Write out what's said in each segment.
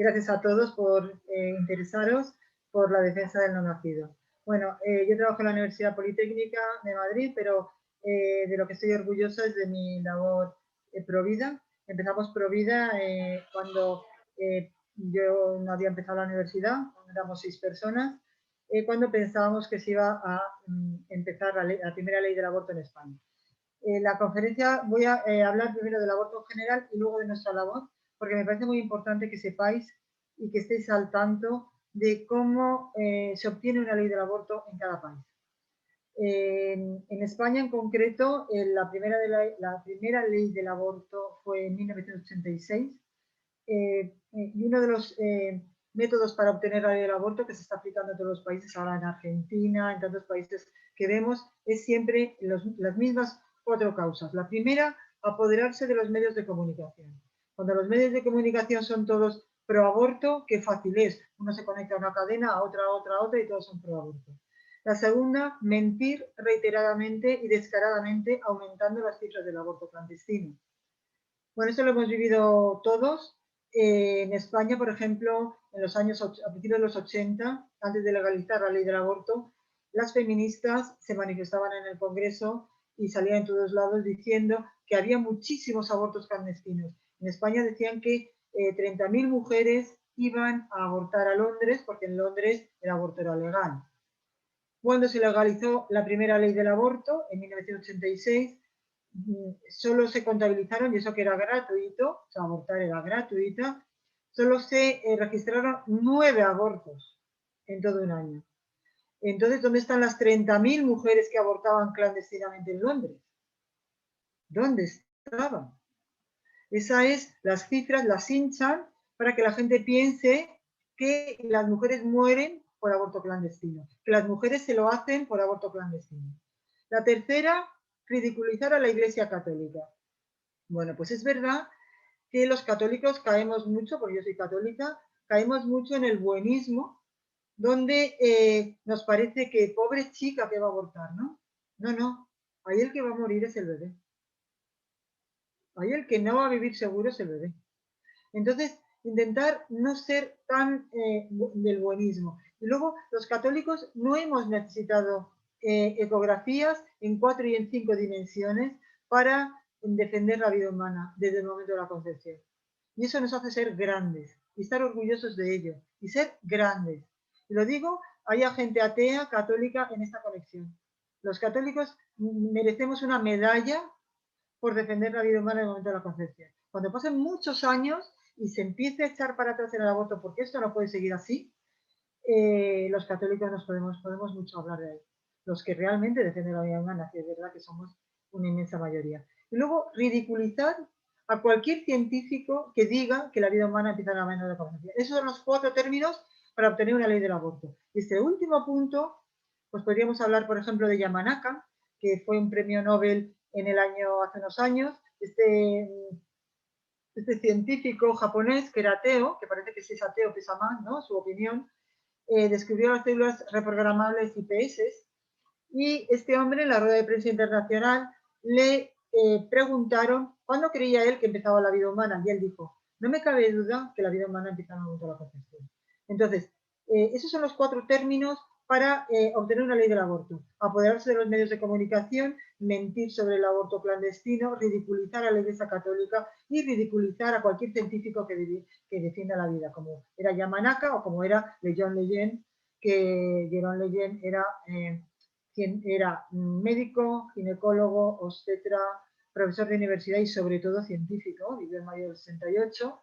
Gracias a todos por interesaros por la defensa del no nacido. Bueno, yo trabajo en la Universidad Politécnica de Madrid, pero de lo que estoy orgullosa es de mi labor Provida. Empezamos Provida cuando yo no había empezado la universidad, éramos 6 personas, cuando pensábamos que se iba a empezar la primera ley del aborto en España. La conferencia voy a hablar primero del aborto en general y luego de nuestra labor, porque me parece muy importante que sepáis y que estéis al tanto de cómo se obtiene una ley del aborto en cada país. En España en concreto, la primera ley del aborto fue en 1986 y uno de los métodos para obtener la ley del aborto que se está aplicando en todos los países, ahora en Argentina, en tantos países que vemos, es siempre las mismas 4 causas. La primera, apoderarse de los medios de comunicación. Cuando los medios de comunicación son todos pro aborto, qué fácil es. Uno se conecta a una cadena, a otra y todos son pro aborto. La segunda, mentir reiteradamente y descaradamente aumentando las cifras del aborto clandestino. Bueno, esto lo hemos vivido todos. En España, por ejemplo, a principios de los 80, antes de legalizar la ley del aborto, las feministas se manifestaban en el Congreso y salían en todos lados diciendo que había muchísimos abortos clandestinos. En España decían que 30.000 mujeres iban a abortar a Londres porque en Londres el aborto era legal. Cuando se legalizó la primera ley del aborto, en 1986, solo se contabilizaron, y eso que era gratuito, o sea, abortar era gratuita, solo se registraron 9 abortos en todo un año. Entonces, ¿dónde están las 30.000 mujeres que abortaban clandestinamente en Londres? ¿Dónde estaban? Esas es las cifras, las hinchan para que la gente piense que las mujeres mueren por aborto clandestino, que las mujeres se lo hacen por aborto clandestino. La tercera, ridiculizar a la Iglesia Católica. Bueno, pues es verdad que los católicos caemos mucho, porque yo soy católica, caemos mucho en el buenismo, donde nos parece que pobre chica que va a abortar, ¿no? No, no, ahí el que va a morir es el bebé. Ahí el que no va a vivir seguro es el bebé. Entonces, intentar no ser tan del buenismo. Y luego, los católicos no hemos necesitado ecografías en 4 y en 5 dimensiones para defender la vida humana desde el momento de la concepción. Y eso nos hace ser grandes y estar orgullosos de ello y ser grandes. Y lo digo, hay gente atea, católica en esta conexión. Los católicos merecemos una medalla por defender la vida humana en el momento de la concepción. Cuando pasen muchos años y se empiece a echar para atrás en el aborto, porque esto no puede seguir así, los católicos nos podemos mucho hablar de ahí. Los que realmente defienden la vida humana, que es verdad que somos una inmensa mayoría. Y luego, ridiculizar a cualquier científico que diga que la vida humana empieza en el momento de la concepción. Esos son los 4 términos para obtener una ley del aborto. Y este último punto, pues podríamos hablar, por ejemplo, de Yamanaka, que fue un premio Nobel hace unos años. Este científico japonés, que era ateo, que parece que si es ateo pesa más, ¿no? Su opinión, descubrió las células reprogramables IPS, y este hombre en la rueda de prensa internacional le preguntaron cuándo creía él que empezaba la vida humana, y él dijo, no me cabe duda que la vida humana empieza en el momento de la concepción. Entonces, esos son los 4 términos para obtener una ley del aborto: apoderarse de los medios de comunicación, mentir sobre el aborto clandestino, ridiculizar a la Iglesia Católica y ridiculizar a cualquier científico que defienda la vida, como era Yamanaka o como era Leon Leyen, que Leon Leyen era médico, ginecólogo, obstetra, profesor de universidad y sobre todo científico, vivió en mayo del 68.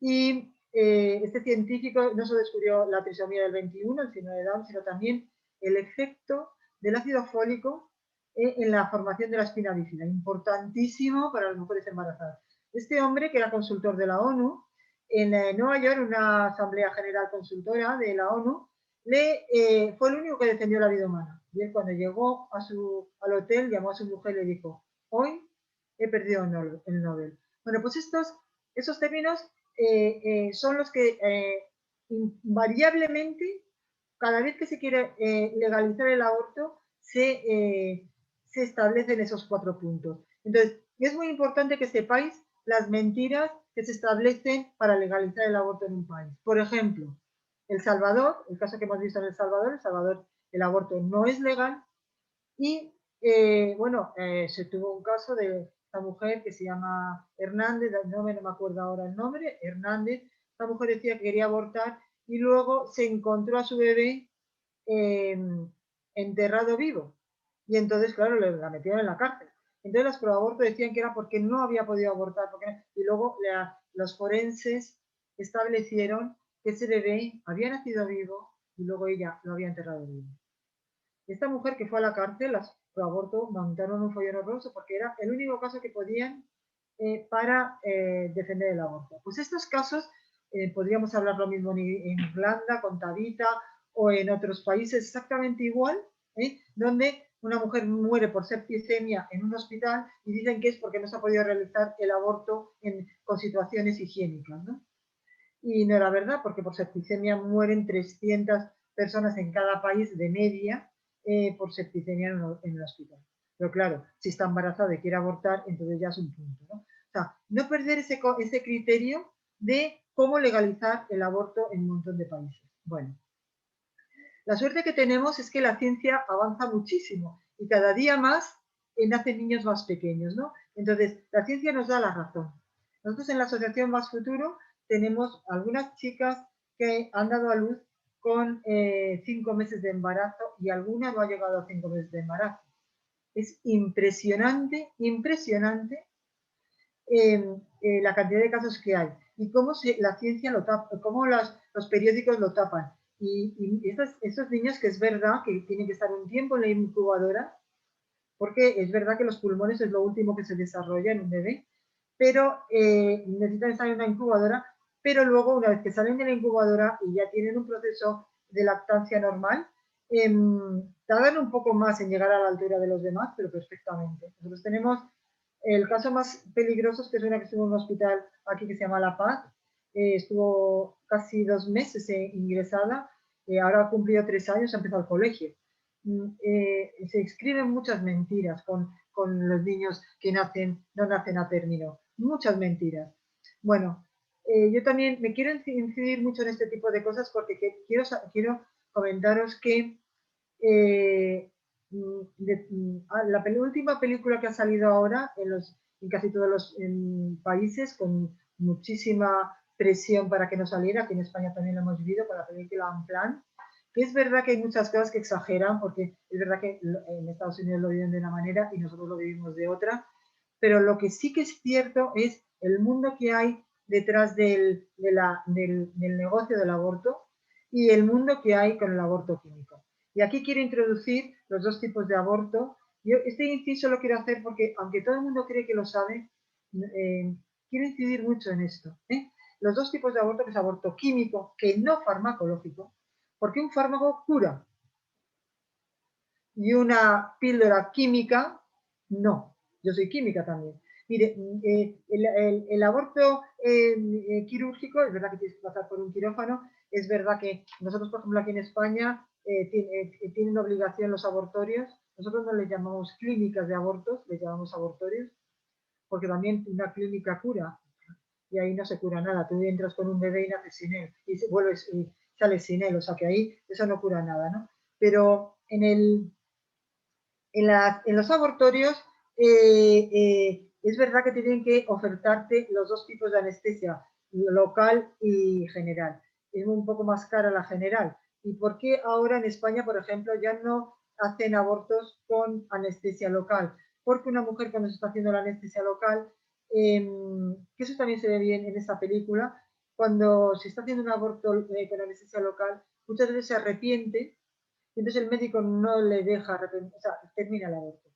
Y este científico no solo descubrió la trisomía del 21, el síndrome de Down, sino también el efecto del ácido fólico en la formación de la espina bífida, importantísimo para las mujeres embarazadas. Este hombre, que era consultor de la ONU, en Nueva York, una asamblea general consultora de la ONU, fue el único que defendió la vida humana. Y él, cuando llegó al hotel, llamó a su mujer y le dijo, hoy he perdido el Nobel. Bueno, pues esos términos son los que invariablemente, cada vez que se quiere legalizar el aborto, se establecen esos 4 puntos. Entonces, es muy importante que sepáis las mentiras que se establecen para legalizar el aborto en un país. Por ejemplo, El Salvador, el caso que hemos visto en El Salvador, el aborto no es legal y, se tuvo un caso de esta mujer que se llama Hernández, no me acuerdo ahora el nombre, Hernández, esta mujer decía que quería abortar y luego se encontró a su bebé enterrado vivo. Y entonces, claro, la metieron en la cárcel. Entonces los proabortos decían que era porque no había podido abortar. Y luego los forenses establecieron que ese bebé había nacido vivo y luego ella lo había enterrado vivo. Esta mujer que fue a la cárcel, las proabortos montaron un follón horroroso porque era el único caso que podían para defender el aborto. Pues estos casos podríamos hablar lo mismo en Irlanda con Tabitha o en otros países exactamente igual, donde una mujer muere por septicemia en un hospital y dicen que es porque no se ha podido realizar el aborto con situaciones higiénicas, ¿no? Y no era verdad, porque por septicemia mueren 300 personas en cada país de media por septicemia en el hospital. Pero claro, si está embarazada y quiere abortar, entonces ya es un punto, ¿no? O sea, no perder ese criterio de cómo legalizar el aborto en un montón de países. Bueno, la suerte que tenemos es que la ciencia avanza muchísimo y cada día más nacen niños más pequeños, ¿no? Entonces, la ciencia nos da la razón. Nosotros en la Asociación Más Futuro tenemos algunas chicas que han dado a luz con 5 meses de embarazo y alguna no ha llegado a 5 meses de embarazo. Es impresionante, impresionante la cantidad de casos que hay y cómo la ciencia lo tapa, cómo los periódicos lo tapan. Y estos niños que es verdad que tienen que estar un tiempo en la incubadora, porque es verdad que los pulmones es lo último que se desarrolla en un bebé, pero necesitan estar en una incubadora, pero luego una vez que salen de la incubadora y ya tienen un proceso de lactancia normal, tardan un poco más en llegar a la altura de los demás, pero perfectamente. Nosotros tenemos el caso más peligroso, es que es una que estuvo en un hospital aquí que se llama La Paz, estuvo casi 2 meses ingresada, ahora ha cumplido 3 años, ha empezado el colegio. Se escriben muchas mentiras con los niños que no nacen a término, muchas mentiras. Bueno, yo también me quiero incidir mucho en este tipo de cosas porque quiero comentaros que la última película que ha salido ahora en casi todos los países con muchísima presión para que no saliera, aquí en España también lo hemos vivido con la película Unplanned, que es verdad que hay muchas cosas que exageran, porque es verdad que en Estados Unidos lo viven de una manera y nosotros lo vivimos de otra, pero lo que sí que es cierto es el mundo que hay detrás del negocio del aborto y el mundo que hay con el aborto químico. Y aquí quiero introducir los dos tipos de aborto. Yo este inciso lo quiero hacer porque, aunque todo el mundo cree que lo sabe, quiero incidir mucho en esto. Los dos tipos de aborto, que es aborto químico, que no farmacológico, porque un fármaco cura y una píldora química no. Yo soy química también. Mire, el aborto quirúrgico, es verdad que tienes que pasar por un quirófano, es verdad que nosotros, por ejemplo, aquí en España tienen obligación los abortorios, nosotros no les llamamos clínicas de abortos, les llamamos abortorios, porque también una clínica cura, y ahí no se cura nada, tú entras con un bebé y naces sin él, y vuelves y sales sin él, o sea que ahí eso no cura nada, ¿no? Pero en los abortorios es verdad que tienen que ofertarte los dos tipos de anestesia, local y general. Es un poco más cara la general. ¿Y por qué ahora en España, por ejemplo, ya no hacen abortos con anestesia local? Porque una mujer cuando se está haciendo la anestesia local, que eso también se ve bien en esta película, cuando se está haciendo un aborto con anestesia local, muchas veces se arrepiente y entonces el médico no le deja, o sea, termina el aborto.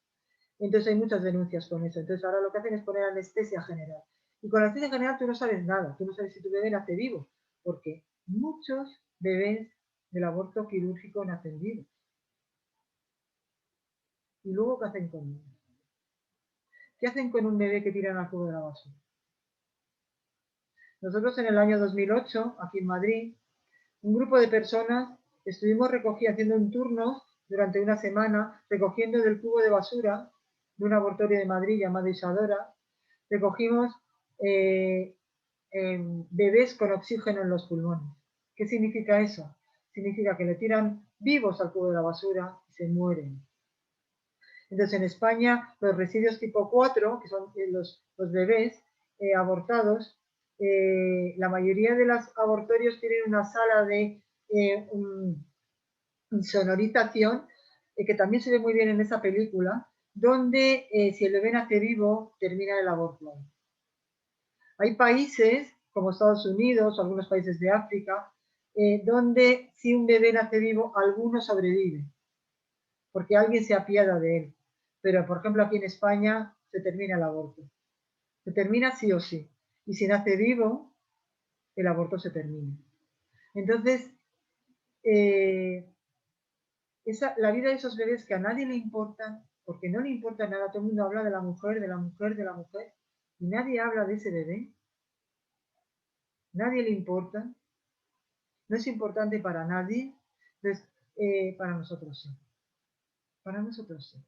Entonces hay muchas denuncias con eso. Entonces ahora lo que hacen es poner anestesia general. Y con anestesia general tú no sabes nada, tú no sabes si tu bebé nace vivo, porque muchos bebés del aborto quirúrgico nacen vivos. ¿Y luego qué hacen con ellos? ¿Qué hacen con un bebé que tiran al fuego de la basura? Nosotros en el año 2008, aquí en Madrid, un grupo de personas estuvimos haciendo un turno durante una semana, recogiendo del cubo de basura de un abortorio de Madrid llamado Isadora, recogimos bebés con oxígeno en los pulmones. ¿Qué significa eso? Significa que le tiran vivos al cubo de la basura y se mueren. Entonces, en España, los residuos tipo 4, que son los bebés abortados, la mayoría de los abortorios tienen una sala de sonorización, que también se ve muy bien en esa película, donde si el bebé nace vivo, termina el aborto. Hay países, como Estados Unidos o algunos países de África, donde si un bebé nace vivo, alguno sobrevive, porque alguien se apiada de él. Pero, por ejemplo, aquí en España se termina el aborto. Se termina sí o sí. Y si nace vivo, el aborto se termina. Entonces, la vida de esos bebés que a nadie le importan, porque no le importa nada, todo el mundo habla de la mujer, de la mujer, de la mujer, y nadie habla de ese bebé, nadie le importa, no es importante para nadie, entonces, para nosotros sí, para nosotros sí.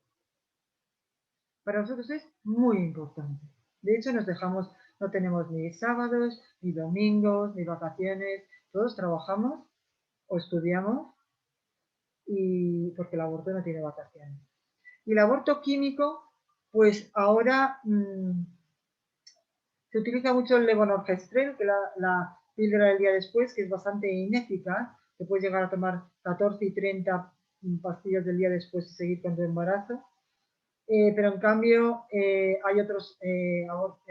Para nosotros es muy importante. De hecho, no tenemos ni sábados, ni domingos, ni vacaciones, todos trabajamos o estudiamos y porque el aborto no tiene vacaciones. Y el aborto químico, pues ahora se utiliza mucho el levonorgestrel, que es la píldora del día después, que es bastante ineficaz. Te puedes llegar a tomar 14 y 30 pastillas del día después y seguir con tu embarazo. Pero en cambio hay otros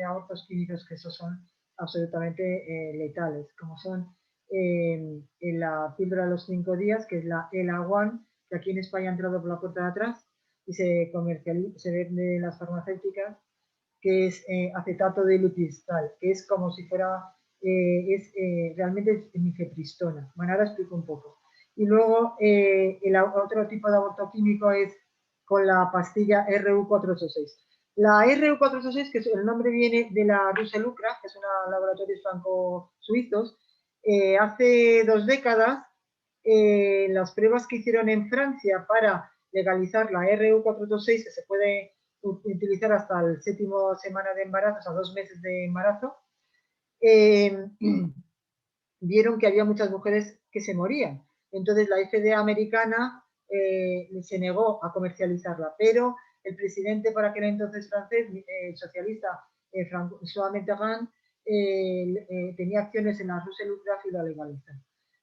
abortos químicos que esos son absolutamente letales, como son la píldora de los 5 días, que es la ELA-1, que aquí en España ha entrado por la puerta de atrás y se vende en las farmacéuticas, que es acetato de lutistal, que es como si fuera, realmente es mifepristona. Bueno, ahora explico un poco. Y luego el otro tipo de aborto químico es con la pastilla RU486. La RU486, que el nombre viene de la Russell Lucra, que es un laboratorio franco-suizos, hace 2 décadas, las pruebas que hicieron en Francia para legalizar la RU486, que se puede utilizar hasta el 7ª semana de embarazo, o sea, 2 meses de embarazo, vieron que había muchas mujeres que se morían. Entonces la FDA americana se negó a comercializarla, pero el presidente para aquel entonces francés, socialista François Mitterrand, tenía acciones en la Russell Lucraft y la legalizó.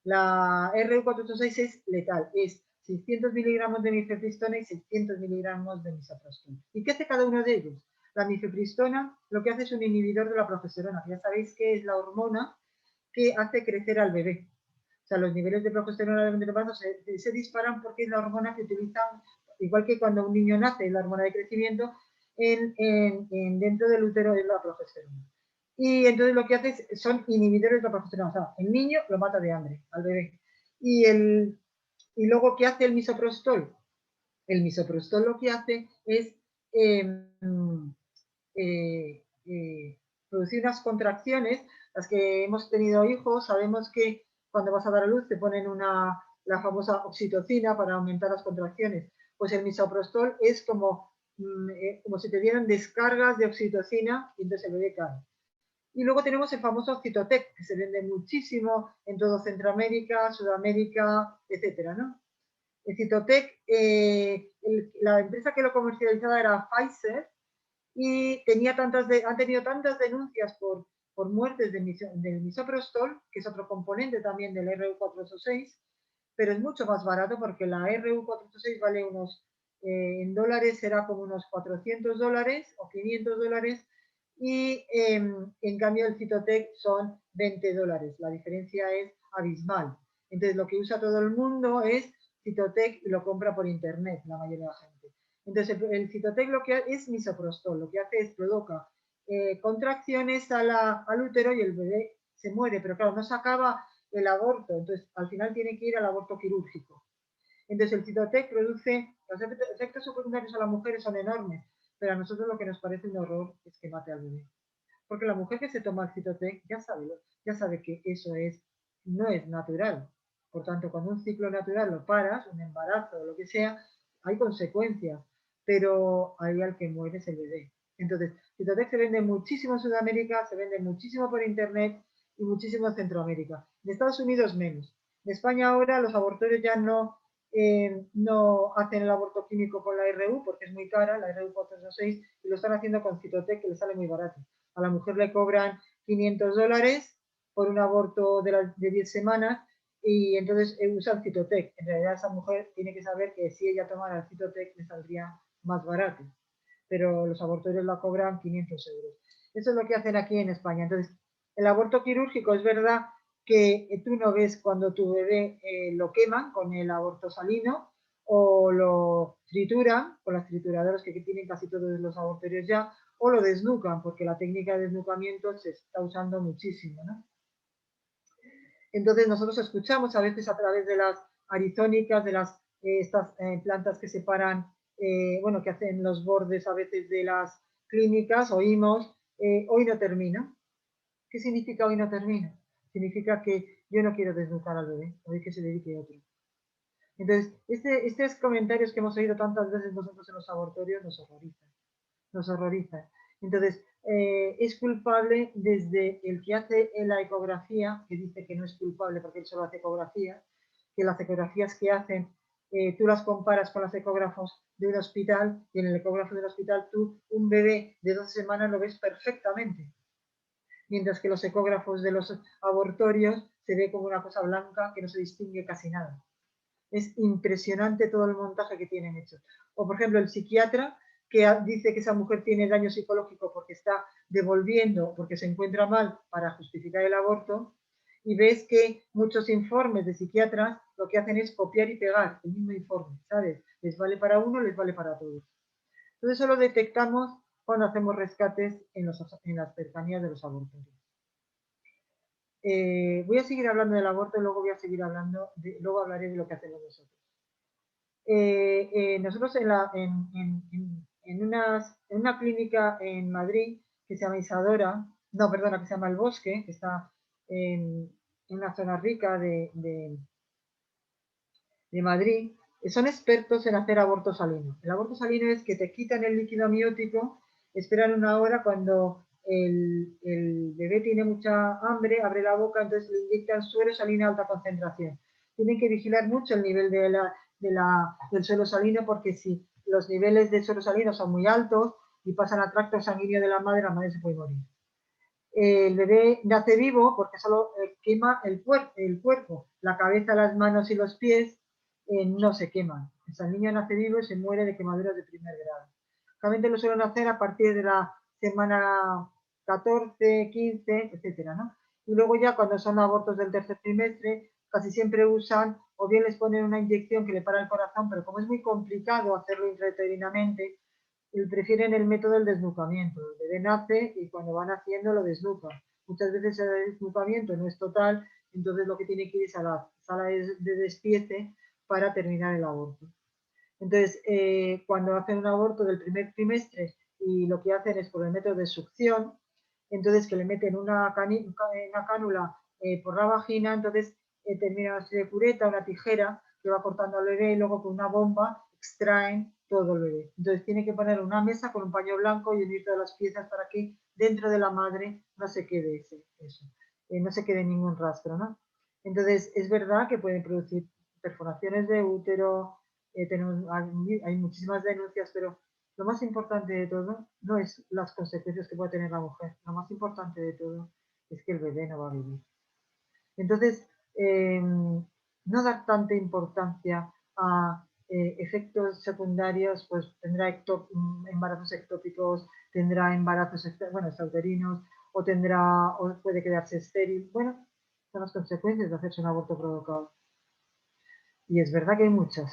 La RU486 es letal, es 600 miligramos de mifepristona y 600 miligramos de misoprostol. ¿Y qué hace cada uno de ellos? La mifepristona lo que hace es un inhibidor de la progesterona. Ya sabéis que es la hormona que hace crecer al bebé. O sea, los niveles de progesterona del embarazo se disparan porque es la hormona que utilizan, igual que cuando un niño nace, la hormona de crecimiento, dentro del útero es la progesterona. Y entonces lo que hace son inhibidores de la progesterona. O sea, el niño lo mata de hambre al bebé. Y luego, ¿qué hace el misoprostol? El misoprostol lo que hace es producir unas contracciones. Las que hemos tenido hijos sabemos que cuando vas a dar a luz te ponen la famosa oxitocina para aumentar las contracciones. Pues el misoprostol es como si te dieran descargas de oxitocina y entonces el bebé cae. Y luego tenemos el famoso Cytotec, que se vende muchísimo en todo Centroamérica, Sudamérica, etcétera, ¿no? El Cytotec, la empresa que lo comercializaba era Pfizer, y han tenido tantas denuncias por muertes del misoprostol, que es otro componente también del RU486, pero es mucho más barato porque la RU486 vale en dólares será como unos $400 o $500, y en cambio el Cytotec son $20. La diferencia es abismal. Entonces lo que usa todo el mundo es Cytotec y lo compra por internet, la mayoría de la gente. Entonces el Cytotec lo que es misoprostol, lo que hace es provoca contracciones al útero y el bebé se muere, pero claro, no se acaba el aborto, entonces al final tiene que ir al aborto quirúrgico. Entonces el Cytotec produce, los efectos secundarios a las mujeres son enormes, pero a nosotros lo que nos parece un horror es que mate al bebé. Porque la mujer que se toma el Cytotec ya sabe que eso no es natural. Por tanto, cuando un ciclo natural lo paras, un embarazo o lo que sea, hay consecuencias, pero ahí al que muere es el bebé. Entonces, Cytotec se vende muchísimo en Sudamérica, se vende muchísimo por internet y muchísimo en Centroamérica. En Estados Unidos menos. En España ahora los abortorios ya no hacen el aborto químico con la RU porque es muy cara, la RU 406, y lo están haciendo con Cytotec, que le sale muy barato. A la mujer le cobran $500 por un aborto de 10 semanas y entonces usan Cytotec. En realidad esa mujer tiene que saber que si ella tomara el Cytotec le saldría más barato, pero los abortorios la cobran 500 euros. Eso es lo que hacen aquí en España. Entonces, el aborto quirúrgico es verdad que tú no ves cuando tu bebé lo queman con el aborto salino o lo trituran con las trituradoras que tienen casi todos los abortorios ya, o lo desnucan, porque la técnica de desnucamiento se está usando muchísimo, ¿no? Entonces nosotros escuchamos a veces a través de las arizónicas, de estas plantas que separan, bueno, que hacen los bordes a veces de las clínicas, oímos, hoy no termina. ¿Qué significa hoy no termina? Significa que yo no quiero desnucar al bebé, hoy que se dedique otro. Entonces, estos comentarios que hemos oído tantas veces nosotros en los abortorios nos horrorizan. Nos horrorizan. Entonces, es culpable desde el que hace la ecografía, que dice que no es culpable porque él solo hace ecografía, que las ecografías que hacen, tú las comparas con los ecógrafos de un hospital, y en el ecógrafo del hospital tú un bebé de 12 semanas lo ves perfectamente, mientras que los ecógrafos de los abortorios se ve como una cosa blanca que no se distingue casi nada. Es impresionante todo el montaje que tienen hecho. O, por ejemplo, el psiquiatra que dice que esa mujer tiene daño psicológico porque está devolviendo, porque se encuentra mal para justificar el aborto, y ves que muchos informes de psiquiatras lo que hacen es copiar y pegar el mismo informe, ¿sabes? Les vale para uno, les vale para todos. Entonces eso lo detectamos cuando hacemos rescates en las cercanías de los abortorios. Voy a seguir hablando del aborto y luego voy a seguir hablando, luego hablaré de lo que hacemos nosotros. Nosotros en una clínica en Madrid que se llama Isadora, no, perdona, que se llama El Bosque, que está en una zona rica de Madrid, son expertos en hacer aborto salino. El aborto salino es que te quitan el líquido amniótico, esperan una hora cuando el bebé tiene mucha hambre, abre la boca, entonces le inyectan suero salino a alta concentración. Tienen que vigilar mucho el nivel del suero salino porque si los niveles de suero salino son muy altos y pasan a tracto sanguíneo de la madre se puede morir. El bebé nace vivo porque solo quema el cuerpo, la cabeza, las manos y los pies no se queman. O sea, el niño nace vivo y se muere de quemaduras de primer grado. Realmente lo suelen hacer a partir de la semana 14, 15, etcétera, ¿no? Y luego ya cuando son abortos del tercer trimestre, casi siempre usan o bien les ponen una inyección que le para el corazón, pero como es muy complicado hacerlo intraterinamente, prefieren el método del desnucamiento. El bebé nace y cuando van haciendo lo desnucan. Muchas veces el desnucamiento no es total, entonces lo que tiene que ir es a la sala de despiece para terminar el aborto. Entonces, cuando hacen un aborto del primer trimestre y lo que hacen es por el método de succión, entonces que le meten una cánula por la vagina, entonces termina una serie de cureta, una tijera que va cortando al bebé y luego con una bomba extraen todo el bebé. Entonces tiene que poner una mesa con un paño blanco y unir todas las piezas para que dentro de la madre no se quede eso, no se quede ningún rastro, ¿no? Entonces es verdad que pueden producir perforaciones de útero, hay muchísimas denuncias, pero lo más importante de todo no es las consecuencias que puede tener la mujer, lo más importante de todo es que el bebé no va a vivir. Entonces, no dar tanta importancia a efectos secundarios, pues tendrá embarazos ectópicos, tendrá embarazos extrauterinos, o puede quedarse estéril. Bueno, son las consecuencias de hacerse un aborto provocado. Y es verdad que hay muchas,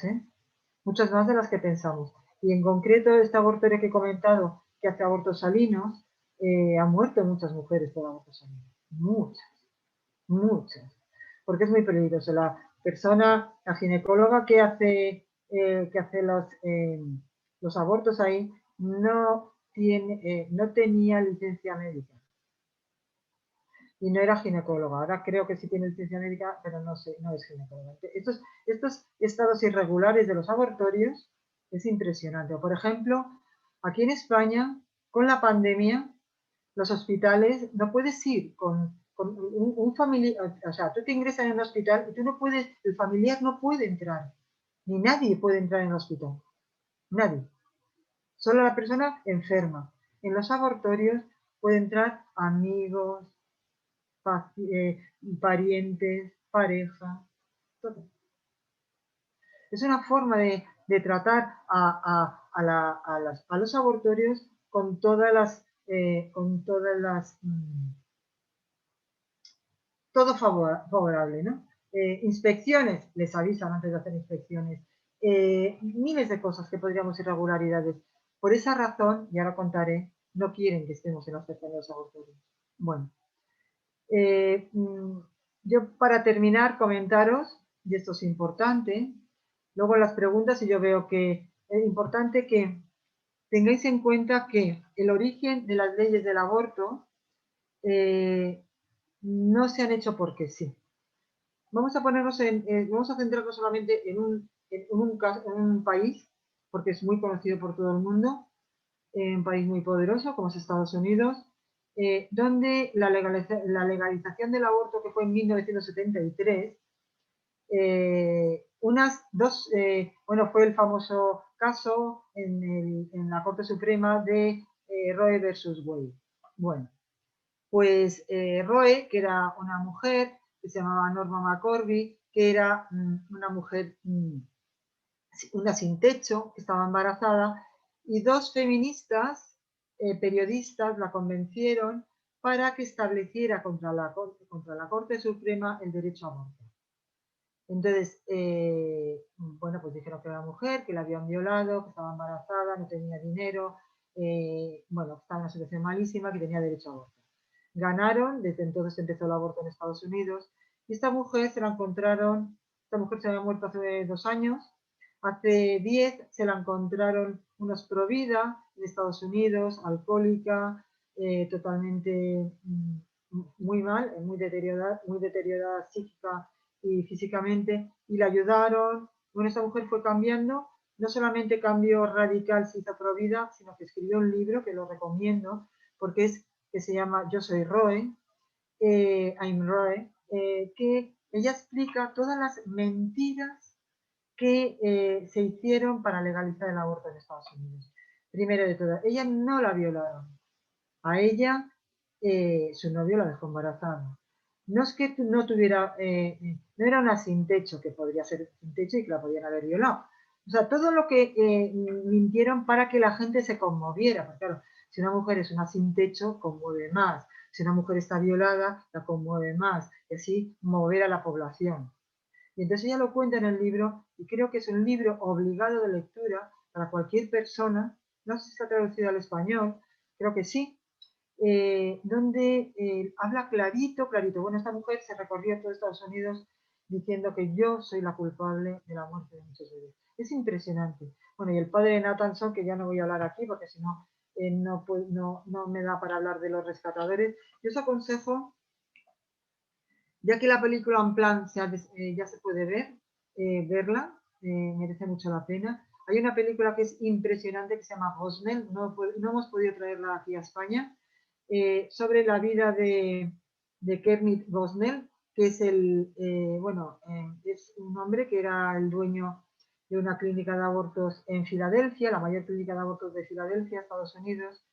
muchas más de las que pensamos. Y en concreto, este abortorio que he comentado, que hace abortos salinos, han muerto muchas mujeres por abortos salinos. Muchas. Porque es muy peligroso. La persona, la ginecóloga que hace los abortos ahí, no tenía licencia médica. Y no era ginecóloga. Ahora creo que sí tiene licencia médica, pero no sé, no es ginecóloga. Estos estados irregulares de los abortorios es impresionante. Por ejemplo, aquí en España con la pandemia, los hospitales, no puedes ir con un familiar, o sea, tú te ingresas en un hospital y tú no puedes, el familiar no puede entrar, ni nadie puede entrar en el hospital, nadie, solo la persona enferma. En los abortorios pueden entrar amigos, parientes, pareja, todo. Es una forma de tratar a los abortorios con todas las todo favorable, ¿no? Inspecciones, les avisan antes de hacer inspecciones, miles de cosas que podríamos irregularidades. Por esa razón, ya lo contaré, no quieren que estemos en los cercanos abortorios. Bueno, eh, yo para terminar comentaros, y esto es importante, luego las preguntas, y yo veo que es importante que tengáis en cuenta que el origen de las leyes del aborto no se han hecho porque sí. Vamos a ponernos vamos a centrarnos solamente en un país, porque es muy conocido por todo el mundo, un país muy poderoso como es Estados Unidos, donde la legalización del aborto, que fue en 1973, bueno, fue el famoso caso en la Corte Suprema de Roe versus Wade. Bueno, pues Roe, que era una mujer que se llamaba Norma McCorvey, que era una mujer, una sin techo, que estaba embarazada, y dos feministas, periodistas, la convencieron para que estableciera contra la Corte Suprema el derecho a aborto. Entonces, bueno, pues dijeron que era mujer, que la habían violado, que estaba embarazada, no tenía dinero, bueno, estaba en una situación malísima, que tenía derecho a aborto. Ganaron, desde entonces empezó el aborto en Estados Unidos, y esta mujer se había muerto hace 2 años, hace 10 se la encontraron unos pro vida en Estados Unidos, alcohólica, totalmente muy mal, muy deteriorada psíquica y físicamente, y la ayudaron. Bueno, esta mujer fue cambiando, no solamente cambió radical, se hizo pro vida, sino que escribió un libro que lo recomiendo, porque que se llama Yo soy Roe, I'm Roe, que ella explica todas las mentiras que se hicieron para legalizar el aborto en Estados Unidos. Primero de todo, ella no la violaron. A ella, su novio la dejó embarazada. No es que no tuviera, no era una sin techo, que podría ser sin techo y que la podían haber violado. O sea, todo lo que mintieron para que la gente se conmoviera. Porque claro, si una mujer es una sin techo, conmueve más. Si una mujer está violada, la conmueve más. Y así mover a la población. Y entonces ella lo cuenta en el libro, y creo que es un libro obligado de lectura para cualquier persona. No sé si está traducido al español, creo que sí, donde habla clarito, clarito. Bueno, esta mujer se recorrió todo Estados Unidos diciendo que yo soy la culpable de la muerte de muchos bebés. Es impresionante. Bueno, y el padre de Nathanson, que ya no voy a hablar aquí porque si no, no me da para hablar de los rescatadores. Yo os aconsejo, ya que la película en plan ya se puede ver, verla, merece mucho la pena. Hay una película que es impresionante que se llama Gosnell, no hemos podido traerla aquí a España, sobre la vida de Kermit Gosnell, que es es un hombre que era el dueño de una clínica de abortos en Filadelfia, la mayor clínica de abortos de Filadelfia, Estados Unidos,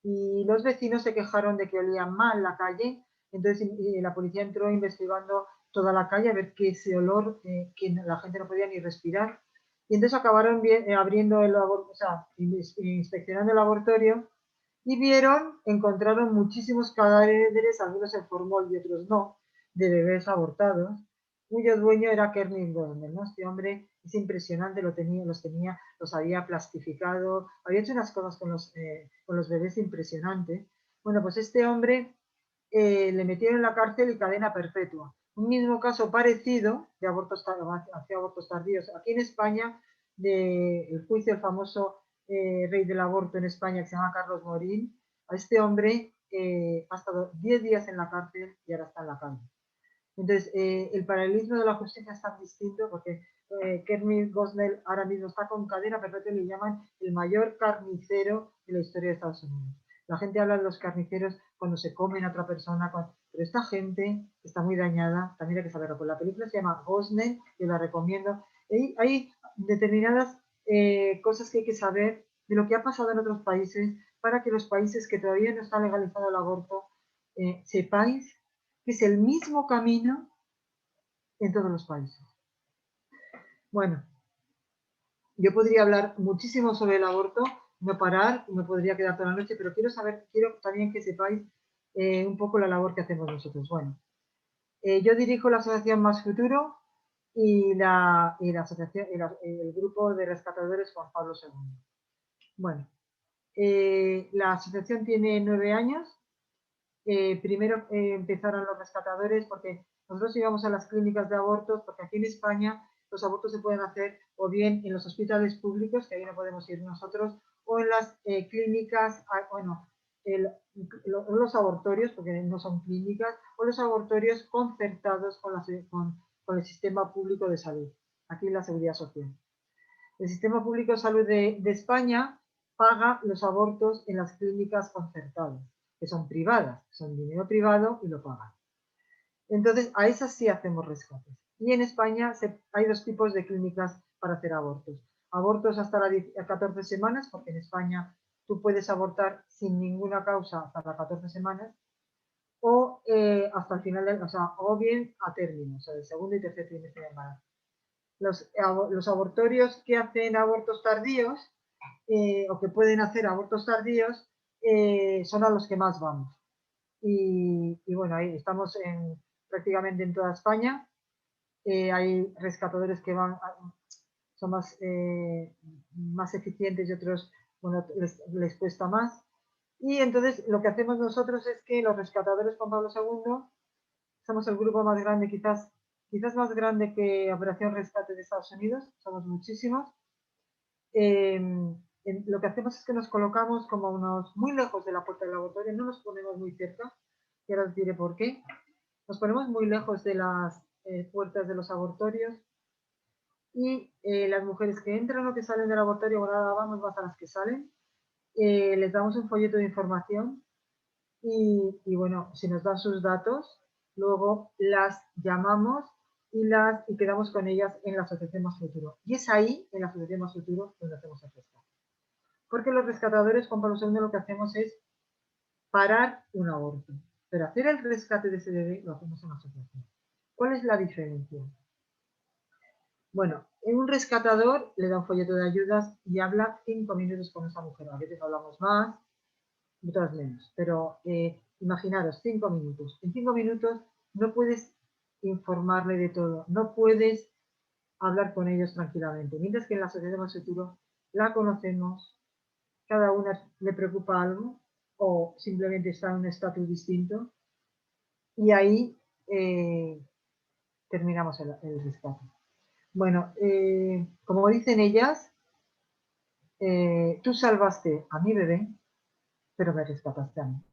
y los vecinos se quejaron de que olía mal la calle, entonces la policía entró investigando toda la calle a ver qué ese olor, que la gente no podía ni respirar, y entonces acabaron abriendo o sea, inspeccionando el laboratorio y encontraron muchísimos cadáveres, algunos en formol y otros no, de bebés abortados, cuyo dueño era Kermit Gosnell, ¿no? Este hombre es impresionante, los había plastificado, había hecho unas cosas con los bebés impresionantes. Bueno, pues este hombre le metieron en la cárcel y cadena perpetua. Un mismo caso parecido de hacia abortos tardíos. Aquí en España, del juicio del famoso rey del aborto en España, que se llama Carlos Morín, a este hombre ha estado 10 días en la cárcel y ahora está en la calle. Entonces, el paralelismo de la justicia es tan distinto porque Kermit Gosnell ahora mismo está con cadena perpetua y le llaman el mayor carnicero de la historia de Estados Unidos. La gente habla de los carniceros cuando se comen a otra persona, pero esta gente está muy dañada, también hay que saberlo. Pues la película se llama Gosnell, yo la recomiendo. Hay determinadas cosas que hay que saber de lo que ha pasado en otros países para que los países que todavía no están legalizando el aborto sepáis que es el mismo camino en todos los países. Bueno, yo podría hablar muchísimo sobre el aborto, no parar, me podría quedar toda la noche, pero quiero también que sepáis un poco la labor que hacemos nosotros. Bueno, yo dirijo la asociación Más Futuro y asociación, el grupo de rescatadores Juan Pablo II. Bueno, la asociación tiene 9 años. Primero empezaron los rescatadores porque nosotros íbamos a las clínicas de abortos, porque aquí en España los abortos se pueden hacer o bien en los hospitales públicos, que ahí no podemos ir nosotros, o en las clínicas, bueno, los abortorios, porque no son clínicas, o los abortorios concertados con el sistema público de salud, aquí en la Seguridad Social. El sistema público de salud de España paga los abortos en las clínicas concertadas, que son privadas, son dinero privado y lo pagan. Entonces, a esas sí hacemos rescates. Y en España hay 2 tipos de clínicas para hacer abortos. Abortos hasta las 14 semanas, porque en España tú puedes abortar sin ninguna causa hasta las 14 semanas, o hasta el final, o bien a término, o sea, el segundo y tercer trimestre de embarazo. Los abortorios que hacen abortos tardíos o que pueden hacer abortos tardíos son a los que más vamos. Y bueno, ahí estamos prácticamente en toda España. Hay rescatadores que son más eficientes y otros, bueno, les cuesta más. Y entonces lo que hacemos nosotros es que los rescatadores Juan Pablo II somos el grupo más grande, quizás más grande que Operación Rescate de Estados Unidos, somos muchísimos. Lo que hacemos es que nos colocamos como muy lejos de la puerta del laboratorio, no nos ponemos muy cerca, y ahora os diré por qué. Nos ponemos muy lejos de las puertas de los abortorios y las mujeres que entran o que salen del laboratorio, ahora vamos más a las que salen, les damos un folleto de información y bueno, si nos dan sus datos, luego las llamamos y quedamos con ellas en la Asociación Más Futuro. Y es ahí, en la Asociación Más Futuro, donde hacemos el rescate. Porque los rescatadores, Juan Pablo II, lo que hacemos es parar un aborto. Pero hacer el rescate de ese bebé lo hacemos en la asociación. ¿Cuál es la diferencia? Bueno, en un rescatador le da un folleto de ayudas y habla 5 minutos con esa mujer. A veces hablamos más, otras menos. Pero imaginaros, 5 minutos. En 5 minutos no puedes informarle de todo, no puedes hablar con ellos tranquilamente. Mientras que en la Asociación Más Futuro la conocemos, cada una le preocupa algo o simplemente está en un estatus distinto y ahí terminamos el rescate. Bueno, como dicen ellas, tú salvaste a mi bebé, pero me rescataste a mí.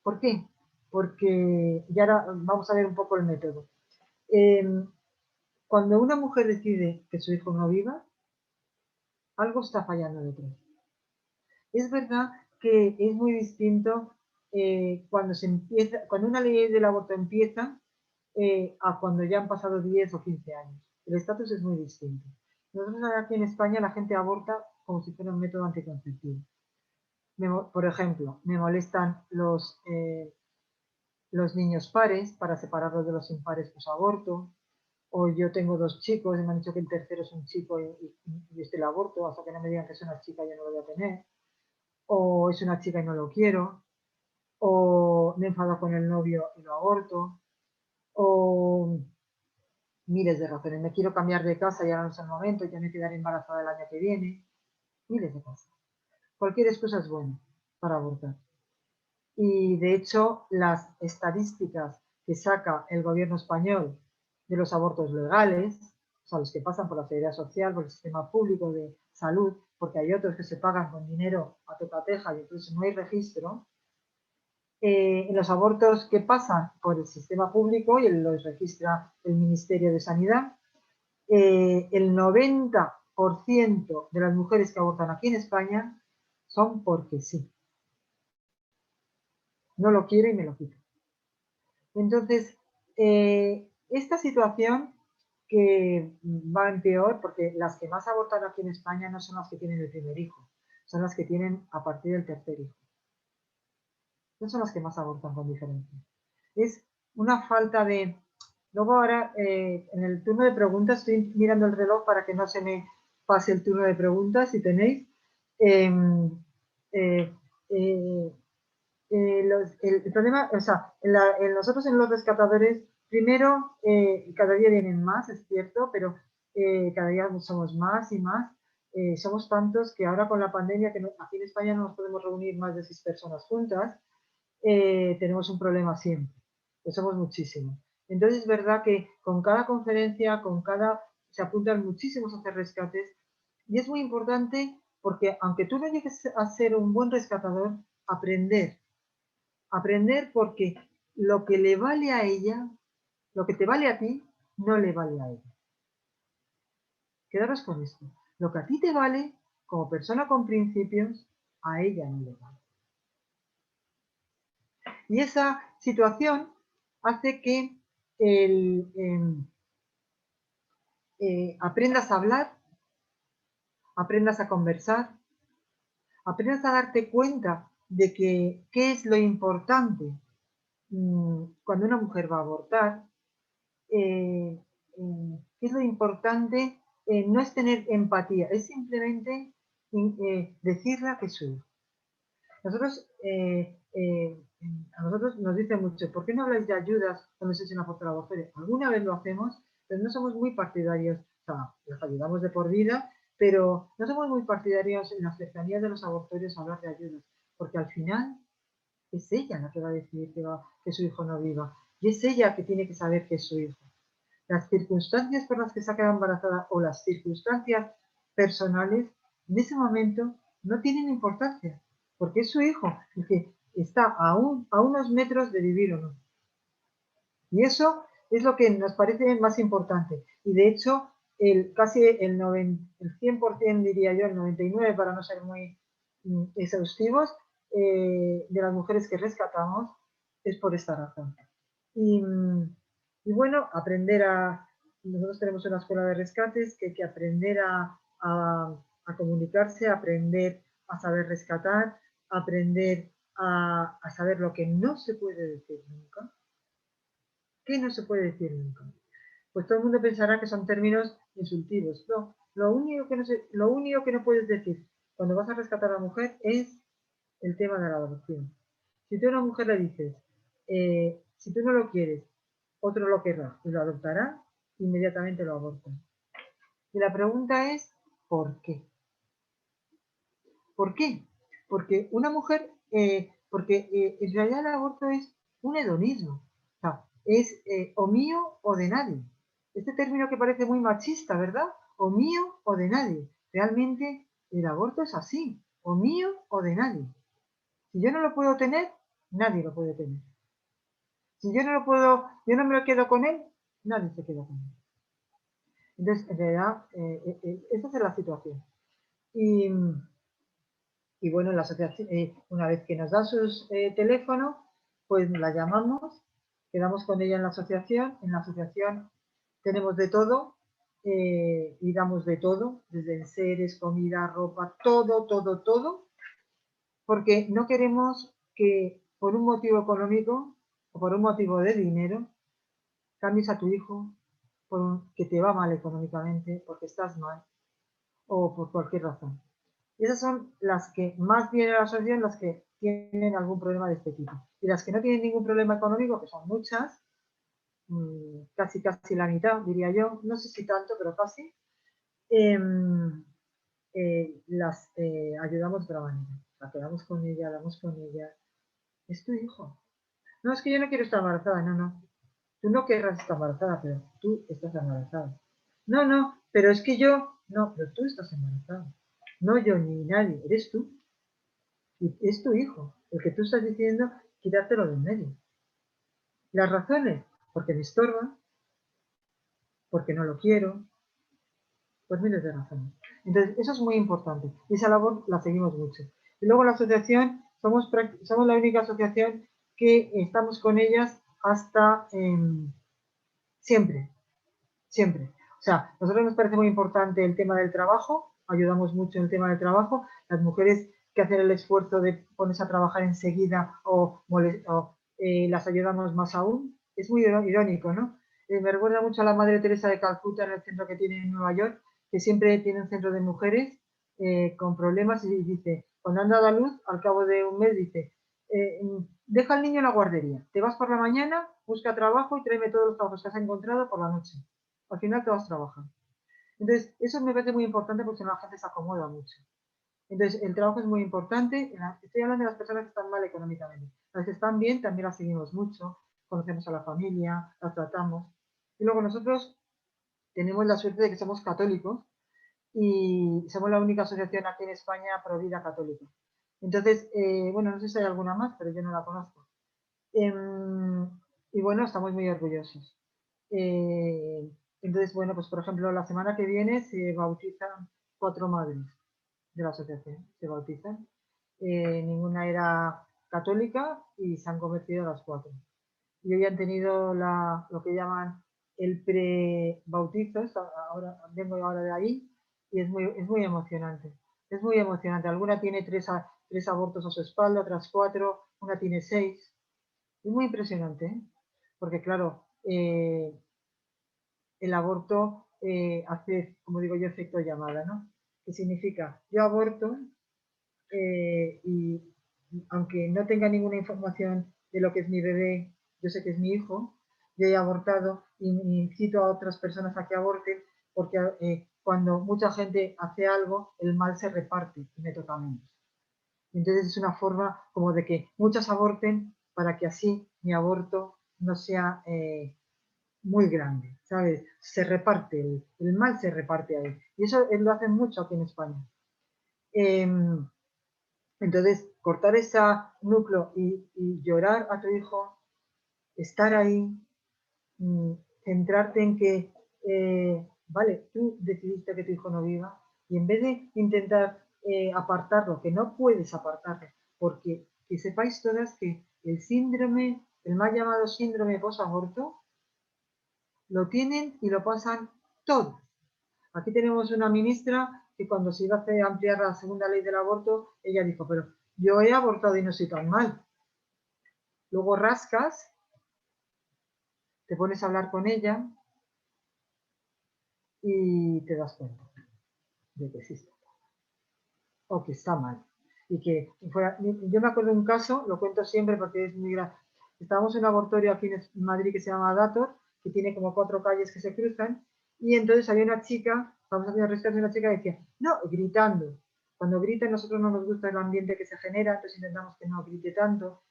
¿Por qué? Porque, y ahora vamos a ver un poco el método. Cuando una mujer decide que su hijo no viva, algo está fallando detrás. Es verdad que es muy distinto cuando una ley del aborto empieza a cuando ya han pasado 10 o 15 años. El estatus es muy distinto. Nosotros aquí en España la gente aborta como si fuera un método anticonceptivo. Por ejemplo, me molestan los niños pares, para separarlos de los impares, pues aborto. O yo tengo 2 chicos y me han dicho que el tercero es un chico y este lo aborto, hasta que no me digan que es una chica yo no lo voy a tener. O es una chica y no lo quiero, o me enfado con el novio y lo aborto, o miles de razones. Me quiero cambiar de casa y ahora no es el momento, ya me quedaré embarazada el año que viene. Miles de cosas. Cualquier excusa es buena para abortar. Y de hecho, las estadísticas que saca el gobierno español de los abortos legales, o sea, los que pasan por la Seguridad Social, por el sistema público de salud, porque hay otros que se pagan con dinero a tocateja y entonces no hay registro, En los abortos que pasan por el sistema público y los registra el Ministerio de Sanidad, el 90% de las mujeres que abortan aquí en España son porque sí. No lo quiero y me lo quito. Entonces, esta situación que va en peor, porque las que más abortan aquí en España no son las que tienen el primer hijo, son las que tienen a partir del tercer hijo. No son las que más abortan con diferencia. Es una falta de... Luego ahora, en el turno de preguntas, estoy mirando el reloj para que no se me pase el turno de preguntas, si tenéis. Em, eh, eh, el problema, o sea, nosotros en los rescatadores, primero, cada día vienen más, es cierto, pero cada día somos más y más. Somos tantos que ahora con la pandemia, que aquí en España no nos podemos reunir más de 6 personas juntas, tenemos un problema siempre, que somos muchísimos. Entonces es verdad que con cada conferencia, se apuntan muchísimos a hacer rescates y es muy importante porque aunque tú no llegues a ser un buen rescatador, aprender porque lo que le vale a ella, lo que te vale a ti, no le vale a ella. Quedaros con esto. Lo que a ti te vale, como persona con principios, a ella no le vale. Y esa situación hace que aprendas a hablar, aprendas a conversar, aprendas a darte cuenta de que qué es lo importante cuando una mujer va a abortar, qué es lo importante, no es tener empatía, es simplemente decirle que es su hijo. A nosotros nos dicen mucho, ¿por qué no habláis de ayudas cuando se echa una foto al abortorio? Alguna vez lo hacemos, pero no somos muy partidarios, o sea, los ayudamos de por vida, pero no somos muy partidarios en las cercanías de los abortorios a hablar de ayudas, porque al final es ella la que va a decidir que su hijo no viva, y es ella que tiene que saber que es su hijo. Las circunstancias por las que se ha quedado embarazada o las circunstancias personales en ese momento no tienen importancia, porque es su hijo el que está a unos metros de vivir o no. Y eso es lo que nos parece más importante. Y de hecho, casi el 100%, diría yo, el 99%, para no ser muy exhaustivos, de las mujeres que rescatamos es por esta razón. Y bueno, nosotros tenemos una escuela de rescates que hay que aprender a comunicarse, aprender a saber rescatar, aprender a saber lo que no se puede decir nunca. ¿Qué no se puede decir nunca? Pues todo el mundo pensará que son términos insultivos. No, lo único que no puedes decir cuando vas a rescatar a la mujer es el tema de la adopción. Si tú a una mujer le dices, si tú no lo quieres, otro lo querrá y lo adoptará, inmediatamente lo abortan. Y la pregunta es, ¿por qué? ¿Por qué? Porque una mujer, en realidad el aborto es un hedonismo, o sea, es o mío o de nadie. Este término que parece muy machista, ¿verdad? O mío o de nadie. Realmente el aborto es así, o mío o de nadie. Si yo no lo puedo tener, nadie lo puede tener. Si yo no me lo quedo con él, nadie se queda con él. Entonces, en realidad, esa es la situación. Y, y bueno, la asociación, una vez que nos da sus teléfonos, pues la llamamos, quedamos con ella en la asociación. En la asociación tenemos de todo y damos de todo, desde enseres, comida, ropa, todo, todo, todo, porque no queremos que por un motivo económico o por un motivo de dinero cambies a tu hijo que te va mal económicamente, porque estás mal o por cualquier razón. Y esas son las que más vienen a la asociación, las que tienen algún problema de este tipo. Y las que no tienen ningún problema económico, que son muchas, casi la mitad, diría yo, no sé si tanto, pero casi, las ayudamos de otra manera. La quedamos con ella, hablamos con ella. Es tu hijo. No, es que yo no quiero estar embarazada, no, no. Tú no querrás estar embarazada, pero tú estás embarazada. No, no, pero es que yo, no, pero tú estás embarazada. No yo ni nadie, eres tú. Y es tu hijo, el que tú estás diciendo quitártelo de en medio. Las razones, porque me estorba, porque no lo quiero, pues miles de razones. Entonces, eso es muy importante y esa labor la seguimos mucho. Y luego la asociación, somos la única asociación que estamos con ellas hasta siempre, siempre. O sea, a nosotros nos parece muy importante el tema del trabajo, ayudamos mucho en el tema del trabajo. Las mujeres que hacen el esfuerzo de ponerse a trabajar enseguida las ayudamos más aún. Es muy irónico, ¿no? Me recuerda mucho a la Madre Teresa de Calcuta en el centro que tiene en Nueva York, que siempre tiene un centro de mujeres con problemas y dice, cuando han dado a luz, al cabo de un mes dice, deja al niño en la guardería, te vas por la mañana, busca trabajo y tráeme todos los trabajos que has encontrado por la noche. Al final te vas a trabajar. Entonces, eso me parece muy importante porque la gente se acomoda mucho. Entonces, el trabajo es muy importante. Estoy hablando de las personas que están mal económicamente. Las que están bien también las seguimos mucho, conocemos a la familia, las tratamos. Y luego nosotros tenemos la suerte de que somos católicos y somos la única asociación aquí en España pro vida católica. Entonces, bueno, no sé si hay alguna más, pero yo no la conozco. Y bueno, estamos muy orgullosos. Entonces, bueno, pues por ejemplo, la semana que viene se bautizan 4 madres de la asociación, se bautizan. Ninguna era católica y se han convertido las 4. Y hoy han tenido lo que llaman el pre-bautizo, vengo ahora de ahí, y es muy emocionante. Es muy emocionante. Alguna tiene 3 abortos a su espalda, otras 4, una tiene 6. Es muy impresionante, ¿eh? Porque claro, el aborto hace, como digo yo, efecto llamada, ¿no? ¿Qué significa? Yo aborto y aunque no tenga ninguna información de lo que es mi bebé, yo sé que es mi hijo, yo he abortado y incito a otras personas a que aborten porque cuando mucha gente hace algo, el mal se reparte y me toca menos. Entonces es una forma como de que muchos aborten para que así mi aborto no sea muy grande, ¿sabes? Se reparte, el mal se reparte ahí. Y eso lo hacen mucho aquí en España. Entonces, cortar ese núcleo y llorar a tu hijo, estar ahí, centrarte en que, vale, tú decidiste que tu hijo no viva y en vez de intentar apartarlo, que no puedes apartarlo, porque que sepáis todas que el síndrome, el mal llamado síndrome posaborto, lo tienen y lo pasan todos. Aquí tenemos una ministra que cuando se iba a ampliar la segunda ley del aborto, ella dijo, pero yo he abortado y no soy tan mal. Luego rascas, te pones a hablar con ella y te das cuenta de que sí está mal o que está mal. Y que yo me acuerdo de un caso, lo cuento siempre porque es muy grave. Estábamos en un abortorio aquí en Madrid que se llama Dator, que tiene como 4 calles que se cruzan, y entonces había una chica, estábamos haciendo rescate de una chica que decía, no, gritando. Cuando grita, a nosotros no nos gusta el ambiente que se genera, entonces intentamos que no grite tanto.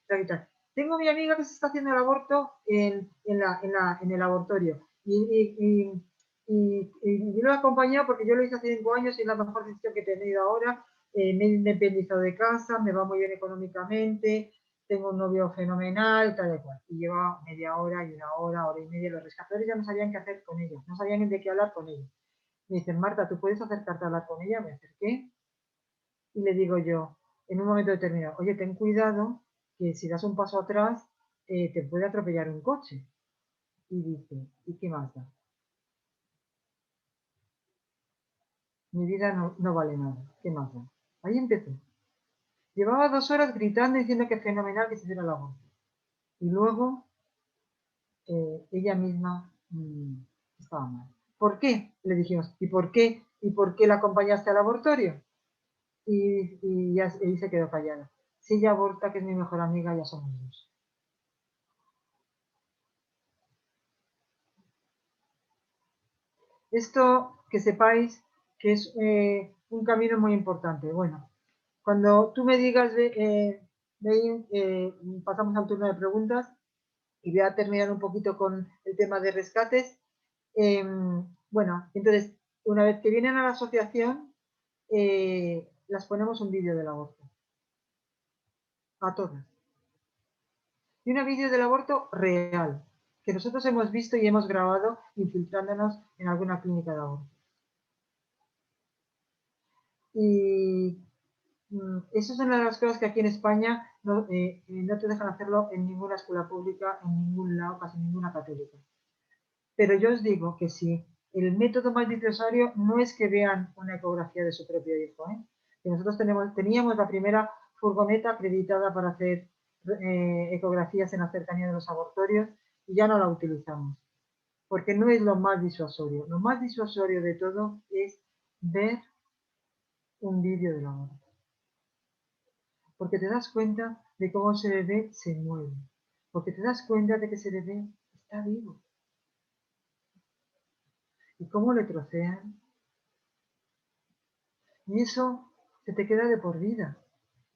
Tengo mi amiga que se está haciendo el aborto en el abortorio. Y yo lo he acompañado porque yo lo hice hace 5 años y es la mejor decisión que he tenido ahora. Me he independizado de casa, me va muy bien económicamente, tengo un novio fenomenal, tal y cual. Y lleva media hora y una hora, hora y media. Los rescatadores ya no sabían qué hacer con ellos, no sabían de qué hablar con ellos. Me dicen, Marta, ¿tú puedes acercarte a hablar con ella? Me acerqué y le digo yo, en un momento determinado, oye, ten cuidado que si das un paso atrás te puede atropellar un coche. Y dice, ¿y qué más da? Mi vida no vale nada, ¿qué más da? Ahí empezó. Llevaba 2 horas gritando diciendo que fenomenal que se hiciera el aborto. Y luego ella misma estaba mal. ¿Por qué? Le dijimos, ¿y por qué? ¿Y por qué la acompañaste al abortorio? Y se quedó callada. Si ella aborta, que es mi mejor amiga, ya somos 2. Esto que sepáis que es un camino muy importante. Bueno, cuando tú me digas, pasamos al turno de preguntas y voy a terminar un poquito con el tema de rescates. Bueno, entonces, una vez que vienen a la asociación, las ponemos un vídeo del aborto. A todas. y una vídeo del aborto real, que nosotros hemos visto y hemos grabado infiltrándonos en alguna clínica de aborto. Y eso es una de las cosas que aquí en España no te dejan hacerlo en ninguna escuela pública, en ningún lado, casi ninguna católica. Pero yo os digo que si el método más disuasorio no es que vean una ecografía de su propio hijo, que nosotros teníamos la primera furgoneta acreditada para hacer ecografías en la cercanía de los abortorios y ya no la utilizamos, porque no es lo más disuasorio. Lo más disuasorio de todo es ver un vídeo del aborto, porque te das cuenta de cómo ese bebé se mueve, porque te das cuenta de que ese bebé está vivo y cómo le trocean. Y eso se te queda de por vida.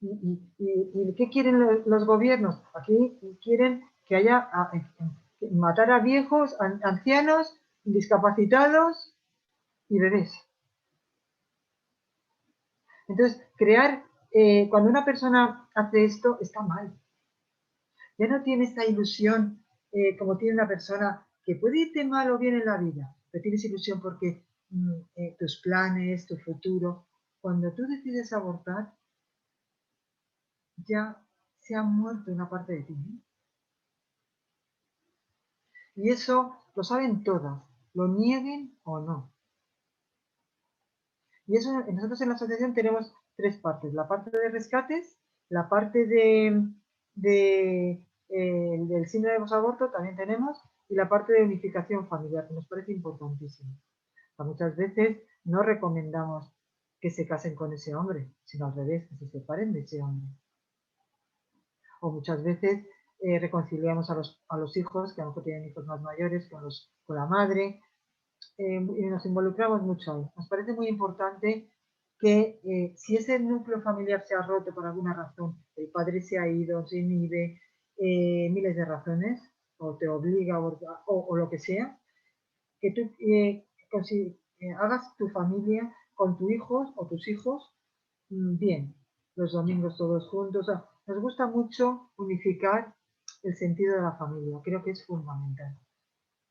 ¿Y qué quieren los gobiernos? Aquí quieren que haya matar a viejos, ancianos, discapacitados y bebés. Entonces, cuando una persona hace esto, está mal. Ya no tiene esta ilusión como tiene una persona que puede irte mal o bien en la vida, pero tienes ilusión porque tus planes, tu futuro, cuando tú decides abortar, ya se ha muerto una parte de ti. Y eso lo saben todas, lo nieguen o no. Y eso nosotros en la asociación tenemos tres partes: la parte de rescates, la parte del síndrome de posaborto también tenemos, y la parte de unificación familiar, que nos parece importantísimo. Muchas veces no recomendamos que se casen con ese hombre, sino al revés, que se separen de ese hombre. O muchas veces reconciliamos a los hijos, que a lo mejor tienen hijos más mayores, con la madre, y nos involucramos mucho ahí. Nos parece muy importante que si ese núcleo familiar se ha roto por alguna razón, el padre se ha ido, se inhibe, miles de razones, o te obliga o lo que sea, que tú hagas tu familia con tus hijos o tus hijos bien, los domingos todos juntos. O sea, nos gusta mucho unificar el sentido de la familia, creo que es fundamental.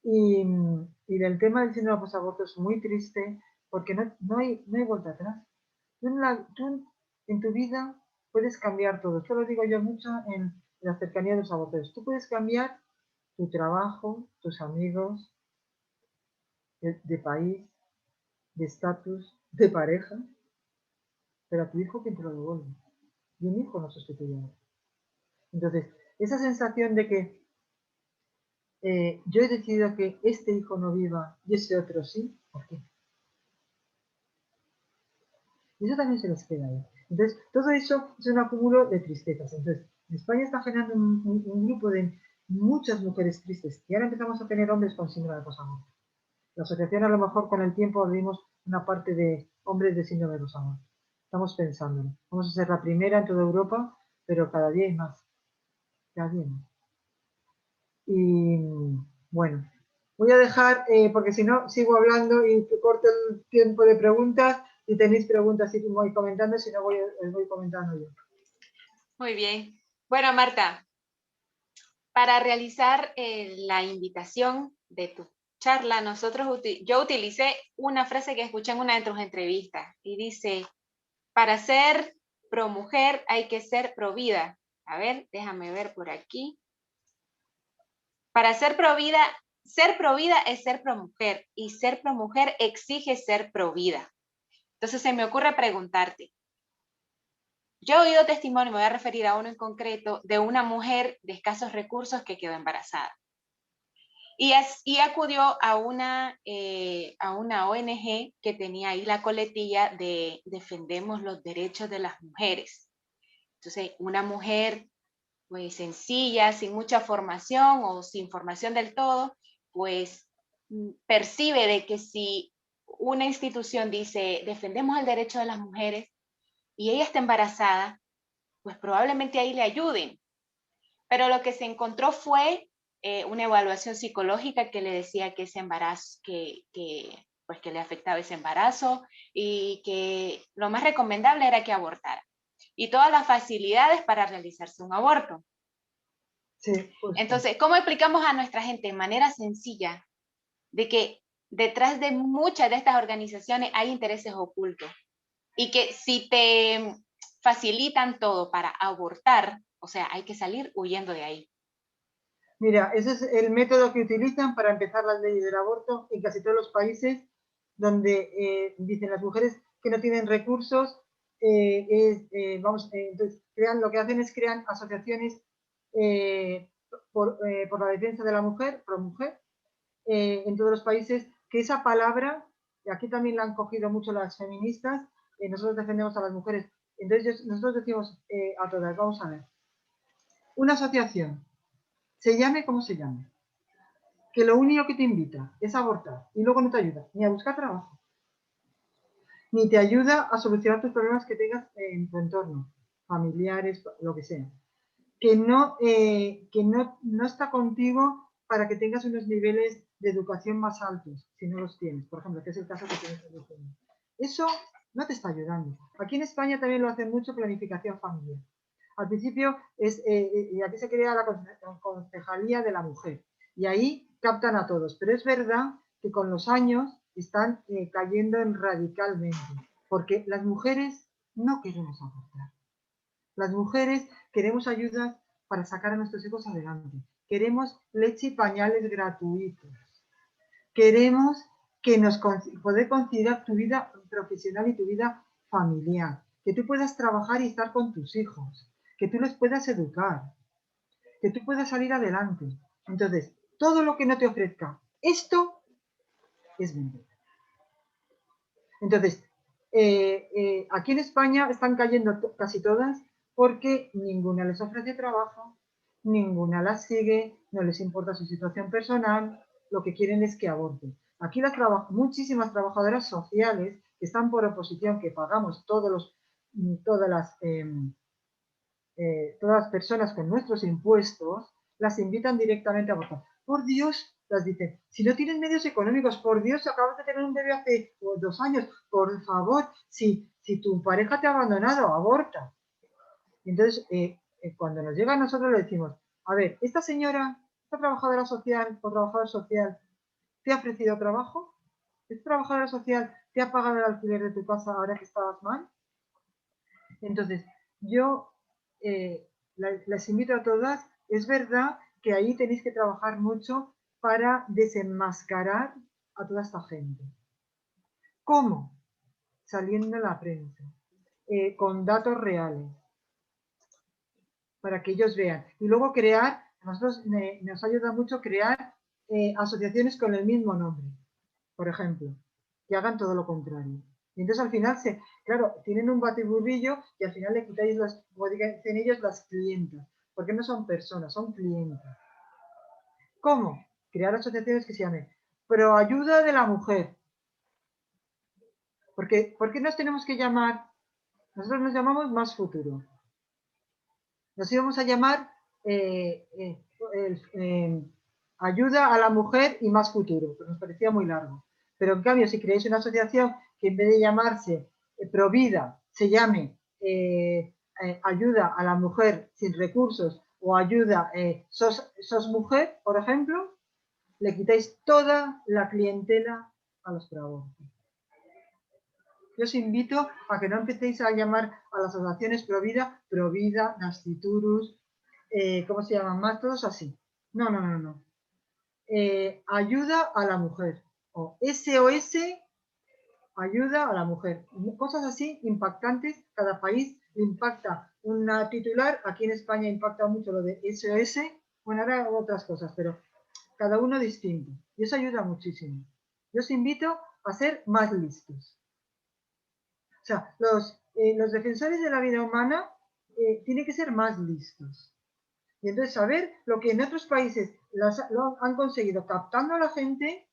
Y del tema del síndrome posaborto es muy triste porque no hay vuelta atrás. Tú en tu vida puedes cambiar todo. Esto lo digo yo mucho en la cercanía de los abortos. Tú puedes cambiar tu trabajo, tus amigos, de país, de estatus, de pareja, pero a tu hijo que te lo devuelve. Y un hijo no sustituye a otro. Entonces, esa sensación de que yo he decidido que este hijo no viva y ese otro sí, ¿por qué? Y eso también se les queda ahí. Entonces, todo eso es un acúmulo de tristezas. Entonces, en España está generando un grupo de muchas mujeres tristes y ahora empezamos a tener hombres con síndrome de posaborto. La asociación a lo mejor con el tiempo abrimos una parte de hombres de síndrome de posaborto. Estamos pensándolo. Vamos a ser la primera en toda Europa, pero cada día hay más. Cada día más. Y bueno, voy a dejar, porque si no sigo hablando y corto el tiempo de preguntas. Si tenéis preguntas, sí voy comentando, si no les voy comentando yo. Muy bien. Bueno, Marta, para realizar la invitación de tu charla, yo utilicé una frase que escuché en una de tus entrevistas y dice, para ser pro mujer hay que ser pro vida. A ver, déjame ver por aquí. Para ser pro vida es ser pro mujer y ser pro mujer exige ser pro vida. Entonces se me ocurre preguntarte, yo he oído testimonio, me voy a referir a uno en concreto, de una mujer de escasos recursos que quedó embarazada. Y acudió a una ONG que tenía ahí la coletilla de Defendemos los Derechos de las Mujeres. Entonces, una mujer pues sencilla, sin mucha formación o sin formación del todo, pues percibe de que si una institución dice defendemos el derecho de las mujeres y ella está embarazada, pues probablemente ahí le ayuden. Pero lo que se encontró fue una evaluación psicológica que le decía que ese embarazo, pues que le afectaba ese embarazo y que lo más recomendable era que abortara. Y todas las facilidades para realizarse un aborto. Sí, justo. Entonces, ¿cómo explicamos a nuestra gente de manera sencilla de que detrás de muchas de estas organizaciones hay intereses ocultos? Y que si te facilitan todo para abortar, o sea, hay que salir huyendo de ahí. Mira, ese es el método que utilizan para empezar las leyes del aborto en casi todos los países donde dicen las mujeres que no tienen recursos, entonces lo que hacen es crean asociaciones por la defensa de la mujer, pro mujer, en todos los países, que esa palabra, y aquí también la han cogido mucho las feministas, nosotros defendemos a las mujeres. Entonces nosotros decimos a todas, vamos a ver, una asociación, se llame como se llame, que lo único que te invita es a abortar y luego no te ayuda ni a buscar trabajo, ni te ayuda a solucionar tus problemas que tengas en tu entorno, familiares, lo que sea. Que no está contigo para que tengas unos niveles de educación más altos, si no los tienes, por ejemplo, que es el caso que tienes en España. Eso no te está ayudando. Aquí en España también lo hacen mucho planificación familiar. Al principio y aquí se crea la concejalía de la mujer y ahí captan a todos, pero es verdad que con los años están cayendo radicalmente, porque las mujeres no queremos abortar. Las mujeres queremos ayuda para sacar a nuestros hijos adelante. Queremos leche y pañales gratuitos. Queremos que poder conciliar tu vida profesional y tu vida familiar. Que tú puedas trabajar y estar con tus hijos. Que tú los puedas educar. Que tú puedas salir adelante. Entonces, todo lo que no te ofrezca esto es mentira. Entonces, aquí en España están cayendo casi todas porque ninguna les ofrece trabajo, ninguna las sigue, no les importa su situación personal, lo que quieren es que aborten. Aquí muchísimas trabajadoras sociales que están por oposición, que pagamos todas las personas con nuestros impuestos, las invitan directamente a abortar. Por Dios, las dicen, si no tienes medios económicos, por Dios, acabas de tener un bebé hace 2 años, por favor, si tu pareja te ha abandonado, aborta. Entonces, cuando nos llega a nosotros le decimos, a ver, esta señora, esta trabajadora social o trabajador social, ¿te ha ofrecido trabajo? ¿Esta trabajadora social te ha pagado el alquiler de tu casa ahora que estabas mal? Entonces, yo las invito a todas. Es verdad que ahí tenéis que trabajar mucho para desenmascarar a toda esta gente. ¿Cómo? Saliendo en la prensa, con datos reales, para que ellos vean. Y luego crear, a nosotros nos ayuda mucho crear asociaciones con el mismo nombre, por ejemplo, que hagan todo lo contrario. Y entonces al final, claro, tienen un batiburrillo y al final le quitáis como dicen ellos, las clientas, porque no son personas, son clientas. ¿Cómo? Crear asociaciones que se llamen Pro Ayuda de la Mujer. ¿Por qué nos tenemos que llamar? Nosotros nos llamamos Más Futuro. Nos íbamos a llamar Ayuda a la Mujer y Más Futuro, pero nos parecía muy largo. Pero en cambio, si creáis una asociación que en vez de llamarse Provida, se llame Ayuda a la Mujer sin recursos o Ayuda sos Mujer, por ejemplo, le quitáis toda la clientela a los proabortos. Yo os invito a que no empecéis a llamar a las asociaciones Provida, Nasciturus, ¿cómo se llaman más? Todos así. No. Ayuda a la mujer. O SOS, ayuda a la mujer. Cosas así impactantes. Cada país impacta una titular. Aquí en España impacta mucho lo de SOS. Bueno, ahora otras cosas, pero cada uno distinto. Y eso ayuda muchísimo. Yo os invito a ser más listos. O sea, los defensores de la vida humana tienen que ser más listos. Y entonces saber lo que en otros países lo han conseguido captando a la gente,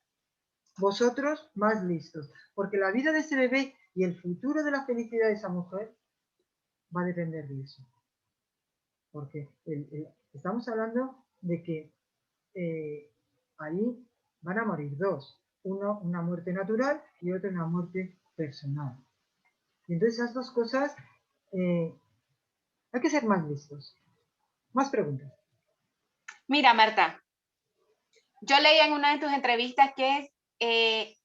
vosotros más listos. Porque la vida de ese bebé y el futuro de la felicidad de esa mujer va a depender de eso. Porque estamos hablando de que ahí van a morir dos. Uno, una muerte natural y otro, una muerte personal. Y entonces esas dos cosas hay que ser más listos. Más preguntas. Mira, Marta, yo leí en una de tus entrevistas que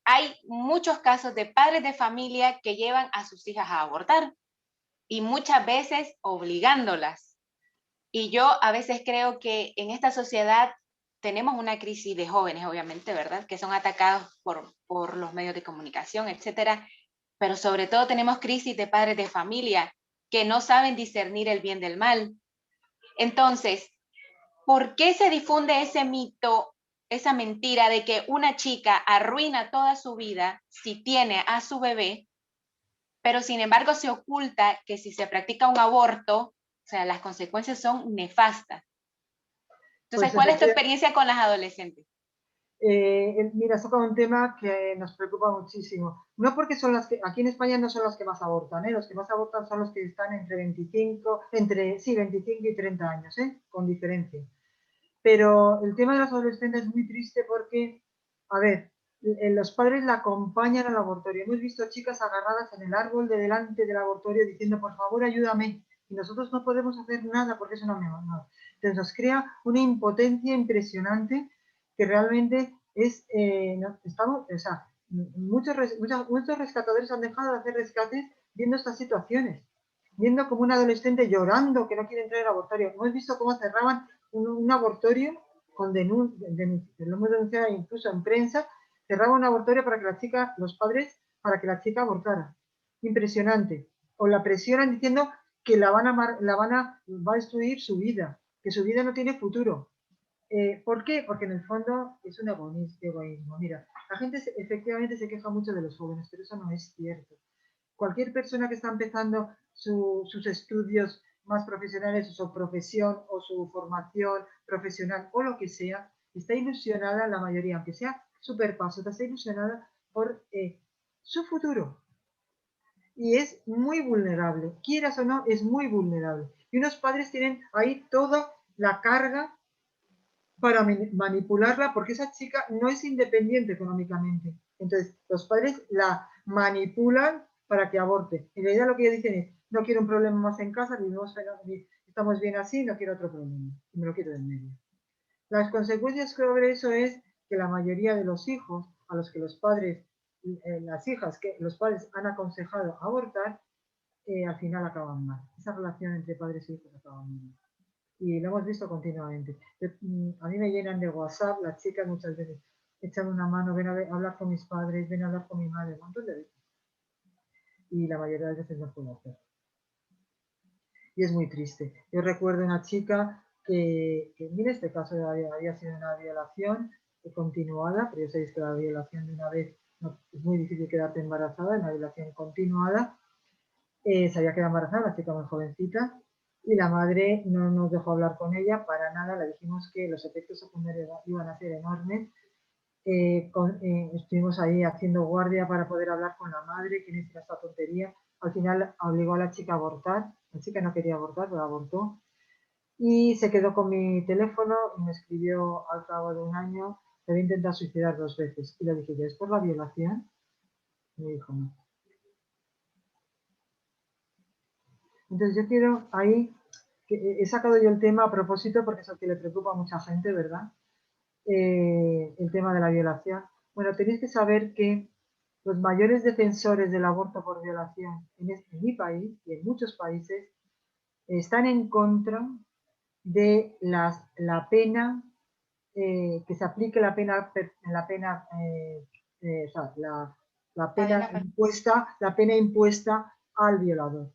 hay muchos casos de padres de familia que llevan a sus hijas a abortar y muchas veces obligándolas. Y yo a veces creo que en esta sociedad tenemos una crisis de jóvenes, obviamente, ¿verdad? Que son atacados por los medios de comunicación, etcétera. Pero sobre todo tenemos crisis de padres de familia que no saben discernir el bien del mal. Entonces, ¿por qué se difunde ese mito, esa mentira de que una chica arruina toda su vida si tiene a su bebé, pero sin embargo se oculta que si se practica un aborto, o sea, las consecuencias son nefastas? Entonces, Pues ¿cuál es tu efectivamente, experiencia con las adolescentes? mira, has tocado un tema que nos preocupa muchísimo. No porque son las que, aquí en España no son las que más abortan, ¿eh? Los que más abortan son los que están entre 25, sí, 25 y 30 años, ¿eh? Con diferencia. Pero el tema de los adolescentes es muy triste porque, a ver, los padres la acompañan al abortorio. Hemos visto chicas agarradas en el árbol de delante del abortorio diciendo, por favor, ayúdame. Y nosotros no podemos hacer nada porque es una menor. No. Entonces nos crea una impotencia impresionante que realmente es, no, estamos, o sea, muchos rescatadores han dejado de hacer rescates viendo estas situaciones, viendo como un adolescente llorando que no quiere entrar al abortorio. Hemos visto cómo cerraban un abortorio con lo hemos denunciado incluso en prensa, cerraba un abortorio para que la chica, los padres, para que la chica abortara. Impresionante. O la presionan diciendo que va a destruir su vida, que su vida no tiene futuro. ¿Por qué? Porque en el fondo es un egoísmo. Mira, la gente efectivamente se queja mucho de los jóvenes, pero eso no es cierto. Cualquier persona que está empezando sus estudios más profesionales o su profesión o su formación profesional o lo que sea, está ilusionada, la mayoría, aunque sea súper paso, está ilusionada por su futuro. Y es muy vulnerable, quieras o no, es muy vulnerable. Y unos padres tienen ahí toda la carga para manipularla porque esa chica no es independiente económicamente. Entonces, los padres la manipulan para que aborte. En realidad lo que ellos dicen es, no quiero un problema más en casa, estamos bien así, no quiero otro problema. Y me lo quito del medio. Las consecuencias sobre eso es que la mayoría de los hijos a los que los padres, las hijas que los padres han aconsejado abortar, al final acaban mal. Esa relación entre padres e hijos acaba mal. Y lo hemos visto continuamente. A mí me llenan de WhatsApp las chicas muchas veces, echan una mano, ven a hablar con mis padres, ven a hablar con mi madre, un montón de veces. Y la mayoría de veces no puedo hacer. Y es muy triste. Yo recuerdo una chica que en este caso había sido una violación continuada, pero ya sabéis que la violación de una vez no, es muy difícil quedarte embarazada, una violación continuada. Se había quedado embarazada, una chica muy jovencita, y la madre no nos dejó hablar con ella para nada, le dijimos que los efectos secundarios iban a ser enormes. Estuvimos ahí haciendo guardia para poder hablar con la madre, que necesita esta tontería. Al final obligó a la chica a abortar, la chica no quería abortar, pero abortó. Y se quedó con mi teléfono y me escribió al cabo de un año, te voy a intentar suicidar 2 veces. Y le dije, ¿ya es por la violación? Y me dijo, no. Entonces yo quiero ahí, que he sacado yo el tema a propósito porque es lo que le preocupa a mucha gente, ¿verdad? El tema de la violación. Bueno, tenéis que saber que los mayores defensores del aborto por violación en mi país y en muchos países están en contra de la pena, que se aplique o sea, la pena impuesta al violador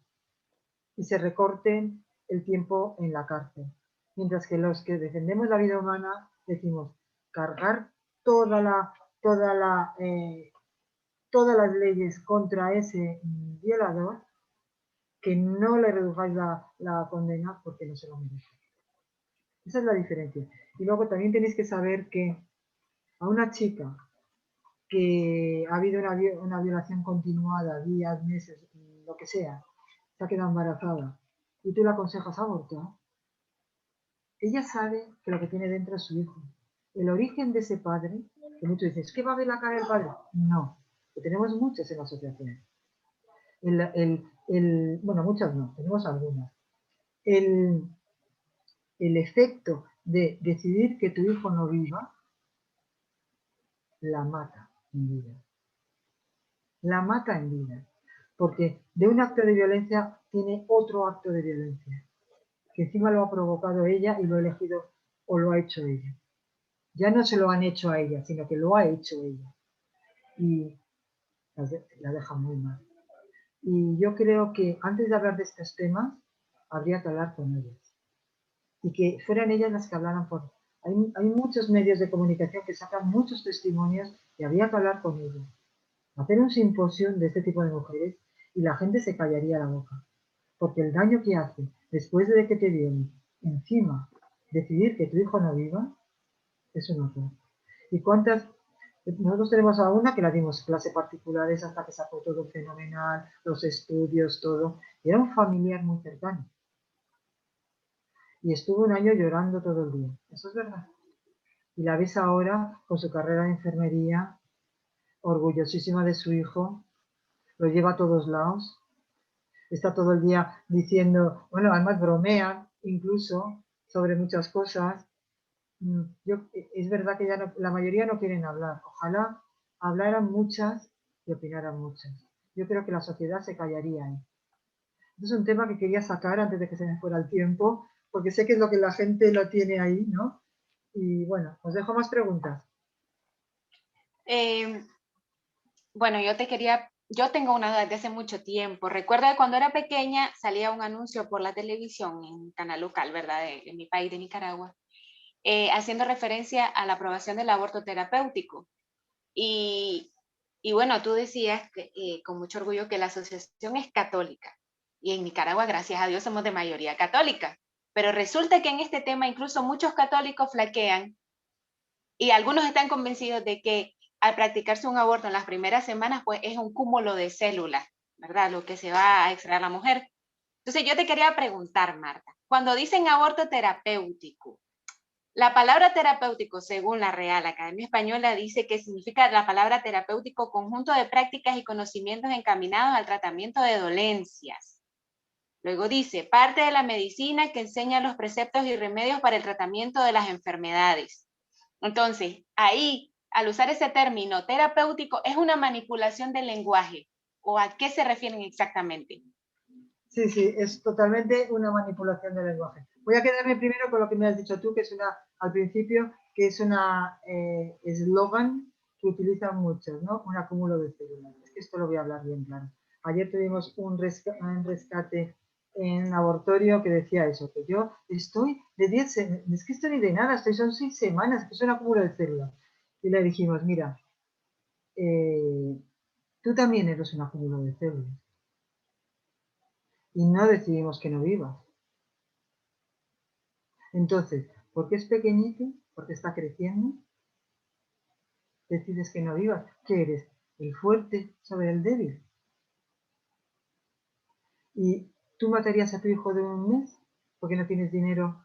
y se recorten el tiempo en la cárcel. Mientras que los que defendemos la vida humana decimos cargar toda la, toda la, todas las leyes contra ese violador, que no le reduzcáis la condena porque no se lo merece. Esa es la diferencia. Y luego también tenéis que saber que a una chica que ha habido una violación continuada, días, meses, lo que sea, se ha quedado embarazada y tú le aconsejas abortar, ella sabe que lo que tiene dentro es su hijo. El origen de ese padre, que muchos dicen, ¿es que va a ver la cara del padre? No, que tenemos muchas en la asociación. Bueno, muchas no, tenemos algunas. El efecto de decidir que tu hijo no viva, la mata en vida. La mata en vida. Porque de un acto de violencia tiene otro acto de violencia, que encima lo ha provocado ella y lo ha elegido o lo ha hecho ella. Ya no se lo han hecho a ella, sino que lo ha hecho ella. Y la deja muy mal. Y yo creo que antes de hablar de estos temas, habría que hablar con ellas. Y que fueran ellas las que hablaran por... Hay muchos medios de comunicación que sacan muchos testimonios y habría que hablar con ellas. Hacer un simposio de este tipo de mujeres y la gente se callaría la boca. Porque el daño que hace después de que te violen, encima, decidir que tu hijo no viva, es un horror. ¿Y cuántas? Nosotros tenemos a una que la dimos clase particulares hasta que sacó todo fenomenal, los estudios, todo. Y era un familiar muy cercano. Y estuvo un año llorando todo el día. Eso es verdad. Y la ves ahora con su carrera de enfermería, orgullosísima de su hijo, lo lleva a todos lados, está todo el día diciendo, bueno, además bromean incluso sobre muchas cosas. Es verdad que ya no, la mayoría no quieren hablar. Ojalá hablaran muchas y opinaran muchas. Yo creo que la sociedad se callaría ahí. Es un tema que quería sacar antes de que se me fuera el tiempo, porque sé que es lo que la gente lo tiene ahí, ¿no? Y bueno, os dejo más preguntas. Bueno, yo tengo una duda desde hace mucho tiempo. Recuerdo que cuando era pequeña salía un anuncio por la televisión en un canal local, ¿verdad? De mi país, de Nicaragua, haciendo referencia a la aprobación del aborto terapéutico. Y, y bueno, tú decías que, con mucho orgullo que la asociación es católica. Y en Nicaragua, gracias a Dios, somos de mayoría católica. Pero resulta que en este tema incluso muchos católicos flaquean y algunos están convencidos de que al practicarse un aborto en las primeras semanas, pues es un cúmulo de células, ¿verdad? Lo que se va a extraer la mujer. Entonces yo te quería preguntar, Marta, cuando dicen aborto terapéutico, la palabra terapéutico, según la Real Academia Española, dice que significa la palabra terapéutico conjunto de prácticas y conocimientos encaminados al tratamiento de dolencias. Luego dice, parte de la medicina que enseña los preceptos y remedios para el tratamiento de las enfermedades. Entonces, ahí, al usar ese término terapéutico, ¿es una manipulación del lenguaje? ¿O a qué se refieren exactamente? Sí, sí, es totalmente una manipulación del lenguaje. Voy a quedarme primero con lo que me has dicho tú, que es al principio, que es una eslogan que utilizan muchos, ¿no? Un acúmulo de células. Es que esto lo voy a hablar bien claro. Ayer tuvimos un rescate en abortorio que decía eso, que yo estoy de 10, es que estoy ni de nada, son 6 semanas, que es un acúmulo de células. Y le dijimos, mira, tú también eres un acúmulo de células. Y no decidimos que no vivas. Entonces, porque es pequeñito, porque está creciendo, decides que no vivas. ¿Qué eres? El fuerte sobre el débil. ¿Y tú matarías a tu hijo de un mes porque no tienes dinero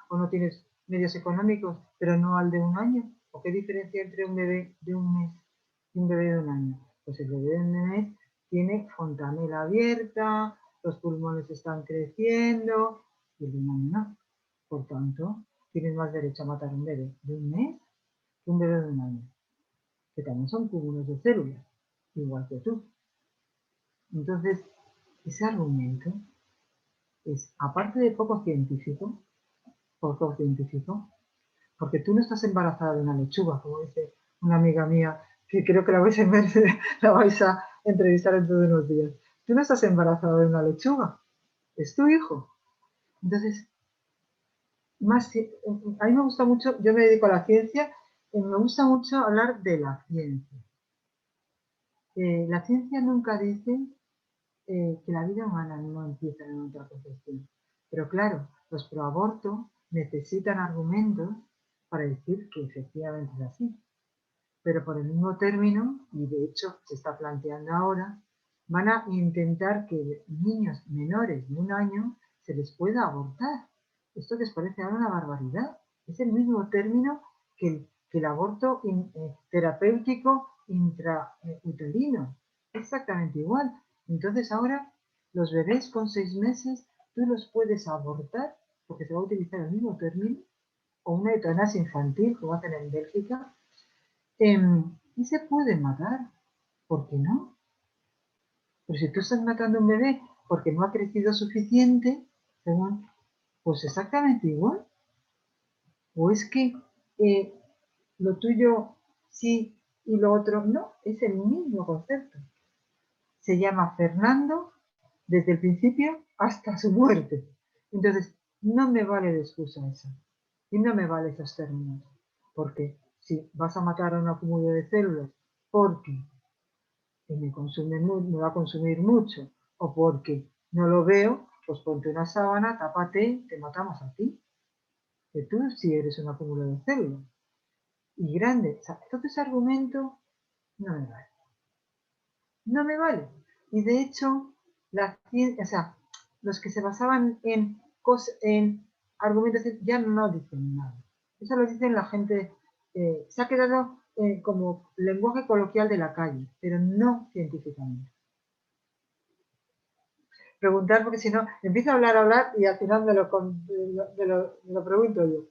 o no tienes medios económicos, pero no al de un año? ¿O qué diferencia entre un bebé de un mes y un bebé de un año? Pues el bebé de un mes tiene fontanela abierta, los pulmones están creciendo y el de un año no. Por tanto, tienes más derecho a matar a un bebé de un mes que un bebé de un año, que también son cúmulos de células, igual que tú. Entonces, ese argumento es, aparte de poco científico, porque tú no estás embarazada de una lechuga, como dice una amiga mía, que creo que la vais a entrevistar dentro de unos días. Tú no estás embarazada de una lechuga, es tu hijo. Entonces, a mí me gusta mucho, yo me dedico a la ciencia, me gusta mucho hablar de la ciencia. La ciencia nunca dice que la vida humana no empieza en otra concepción. Pero claro, los proaborto necesitan argumentos para decir que efectivamente es así. Pero por el mismo término, y de hecho se está planteando ahora, van a intentar que niños menores de un año se les pueda abortar. Esto les parece ahora una barbaridad. Es el mismo término que el aborto terapéutico intrauterino. Exactamente igual. Entonces ahora los bebés con 6 meses tú los puedes abortar porque se va a utilizar el mismo término o una eutanasia infantil, como hacen en Bélgica, y se pueden matar. ¿Por qué no? Pero si tú estás matando a un bebé porque no ha crecido suficiente, pues exactamente igual. ¿O es que lo tuyo sí y lo otro no? Es el mismo concepto. Se llama Fernando desde el principio hasta su muerte. Entonces, no me vale de excusa eso. Y no me vale esos términos. Porque si vas a matar a un acúmulo de células porque me va a consumir mucho o porque no lo veo, pues ponte una sábana, tápate, te matamos a ti. Que tú sí eres un acúmulo de células. Y grande. O sea, todo ese argumento no me vale. No me vale. Y de hecho, o sea, los que se basaban en argumentos ya no dicen nada. Eso lo dicen la gente, se ha quedado como lenguaje coloquial de la calle, pero no científicamente. Preguntar, porque si no, empiezo a hablar y al final me lo pregunto yo.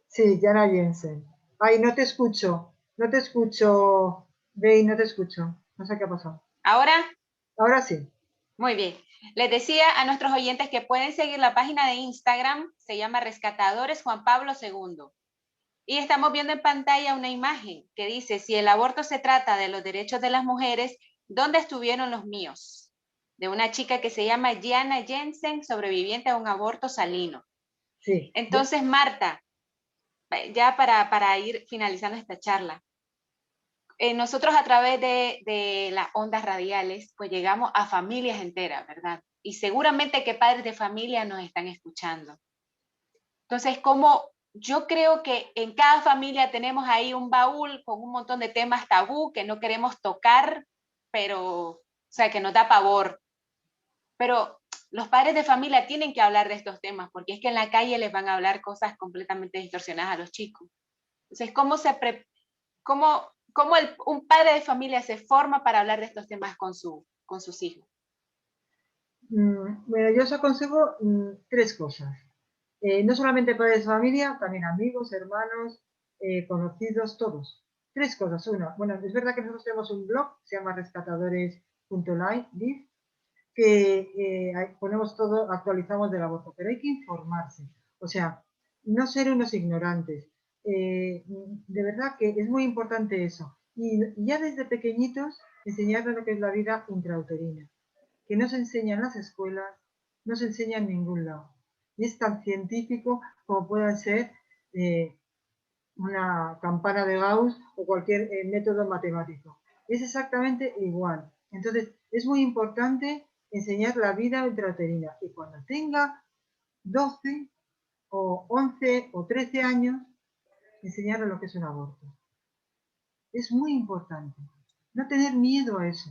Sí, Jana Jensen. Ay, no te escucho. No te escucho. Bey, no te escucho. No sé qué ha pasado. ¿Ahora? Ahora sí. Muy bien. Les decía a nuestros oyentes que pueden seguir la página de Instagram, se llama Rescatadores Juan Pablo II. Y estamos viendo en pantalla una imagen que dice, si el aborto se trata de los derechos de las mujeres, ¿dónde estuvieron los míos? De una chica que se llama Jana Jensen, sobreviviente a un aborto salino. Sí. Entonces, Marta, ya para ir finalizando esta charla, nosotros a través de las ondas radiales, pues llegamos a familias enteras, ¿verdad? Y seguramente que padres de familia nos están escuchando. Entonces, como yo creo que en cada familia tenemos ahí un baúl con un montón de temas tabú que no queremos tocar, pero, o sea, que nos da pavor. Pero los padres de familia tienen que hablar de estos temas, porque es que en la calle les van a hablar cosas completamente distorsionadas a los chicos. Entonces, ¿cómo un padre de familia se forma para hablar de estos temas con sus hijos? Bueno, yo os aconsejo 3 cosas. No solamente padres de familia, también amigos, hermanos, conocidos, todos. 3 cosas. Una, bueno, es verdad que nosotros tenemos un blog, se llama rescatadores.live, que ponemos todo, actualizamos del aborto, pero hay que informarse. O sea, no ser unos ignorantes. De verdad que es muy importante eso. Y ya desde pequeñitos enseñarles lo que es la vida intrauterina, que no se enseña en las escuelas, no se enseña en ningún lado. Y es tan científico como pueda ser una campana de Gauss o cualquier método matemático. Es exactamente igual. Entonces, es muy importante enseñar la vida intrauterina. Y cuando tenga 12 o 11 o 13 años, enseñarle lo que es un aborto. Es muy importante. No tener miedo a eso.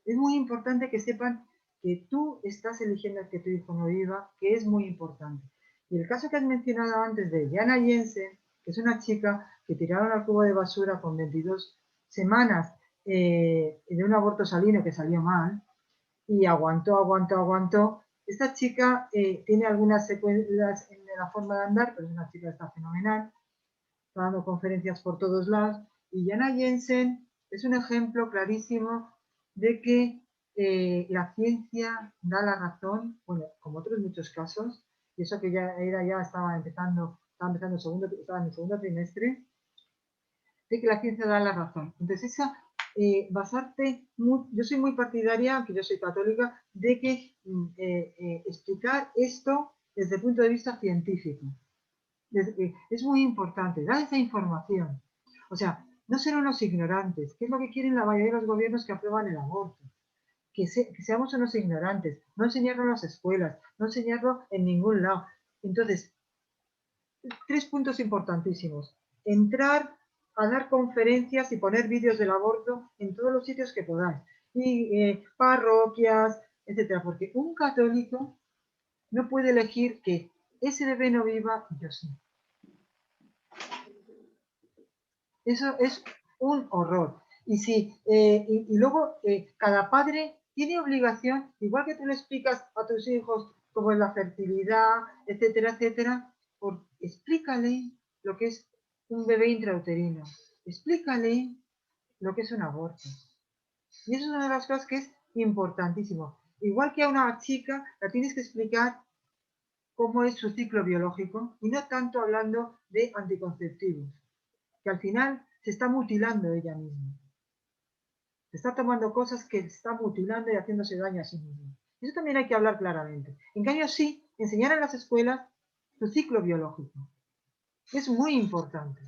Es muy importante que sepan que tú estás eligiendo que tu hijo no viva, que es muy importante. Y el caso que has mencionado antes de Jana Jensen, que es una chica que tiraron al cubo de basura con 22 semanas de un aborto salino que salió mal, y aguantó. Esta chica tiene algunas secuelas en la forma de andar, pero es una chica que está fenomenal, está dando conferencias por todos lados. Y Jana Jensen es un ejemplo clarísimo de que la ciencia da la razón, bueno, como otros muchos casos, y eso que estaba empezando estaba en el segundo trimestre, de que la ciencia da la razón. Entonces, yo soy muy partidaria, aunque yo soy católica, de que explicar esto desde el punto de vista científico. Es muy importante dar esa información. O sea, no ser unos ignorantes, que es lo que quieren la mayoría de los gobiernos que aprueban el aborto. Que seamos unos ignorantes, no enseñarlo en las escuelas, no enseñarlo en ningún lado. Entonces, 3 puntos importantísimos. Entrar a dar conferencias y poner vídeos del aborto en todos los sitios que podáis. Y parroquias, etcétera. Porque un católico no puede elegir que ese bebé no viva y yo sí. Eso es un horror. Y luego cada padre tiene obligación, igual que tú le explicas a tus hijos cómo es la fertilidad, etcétera, etcétera, explícale lo que es un bebé intrauterino, explícale lo que es un aborto. Y eso es una de las cosas que es importantísimo. Igual que a una chica, la tienes que explicar cómo es su ciclo biológico y no tanto hablando de anticonceptivos, que al final se está mutilando ella misma. Se está tomando cosas que está mutilando y haciéndose daño a sí misma. Eso también hay que hablar claramente. En cambio, sí, enseñar en las escuelas su ciclo biológico. Es muy importante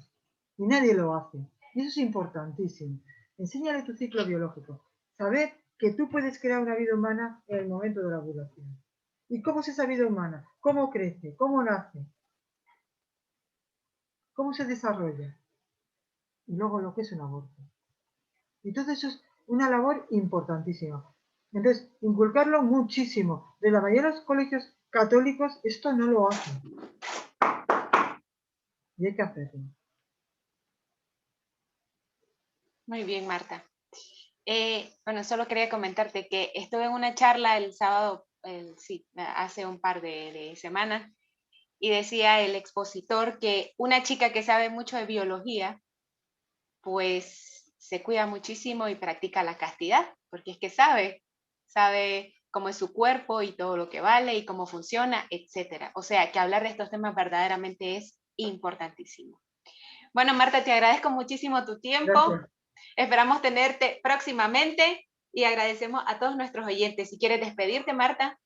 y nadie lo hace. Y eso es importantísimo. Enséñale tu ciclo biológico. Saber que tú puedes crear una vida humana en el momento de la ovulación. ¿Y cómo es esa vida humana? ¿Cómo crece? ¿Cómo nace? ¿Cómo se desarrolla? Y luego lo que es un aborto. Entonces eso es una labor importantísima. Entonces, inculcarlo muchísimo. De la mayoría de los colegios católicos esto no lo hacen. Y hay que hacerlo. Muy bien, Marta. Bueno, solo quería comentarte que estuve en una charla el sábado, sí, hace un par de semanas, y decía el expositor que una chica que sabe mucho de biología, pues se cuida muchísimo y practica la castidad, porque es que sabe cómo es su cuerpo y todo lo que vale y cómo funciona, etcétera. O sea, que hablar de estos temas verdaderamente es importantísimo. Bueno, Marta, te agradezco muchísimo tu tiempo. Gracias. Esperamos tenerte próximamente y agradecemos a todos nuestros oyentes. Si quieres despedirte, Marta.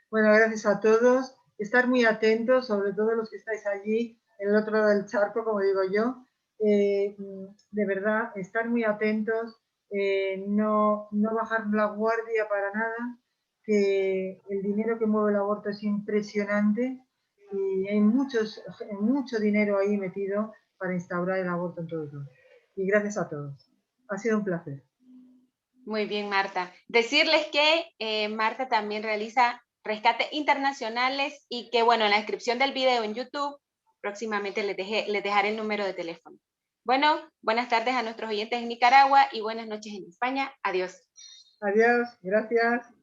Bueno, gracias a todos. Estar muy atentos, sobre todo los que estáis allí, en el otro lado del charco, como digo yo. De verdad, estar muy atentos, no bajar la guardia para nada, que el dinero que mueve el aborto es impresionante y hay mucho dinero ahí metido para instaurar el aborto en todo el mundo. Y gracias a todos. Ha sido un placer. Muy bien, Marta. Decirles que Marta también realiza rescates internacionales y que, bueno, en la descripción del video en YouTube, próximamente les dejaré el número de teléfono. Bueno, buenas tardes a nuestros oyentes en Nicaragua y buenas noches en España. Adiós. Adiós, gracias.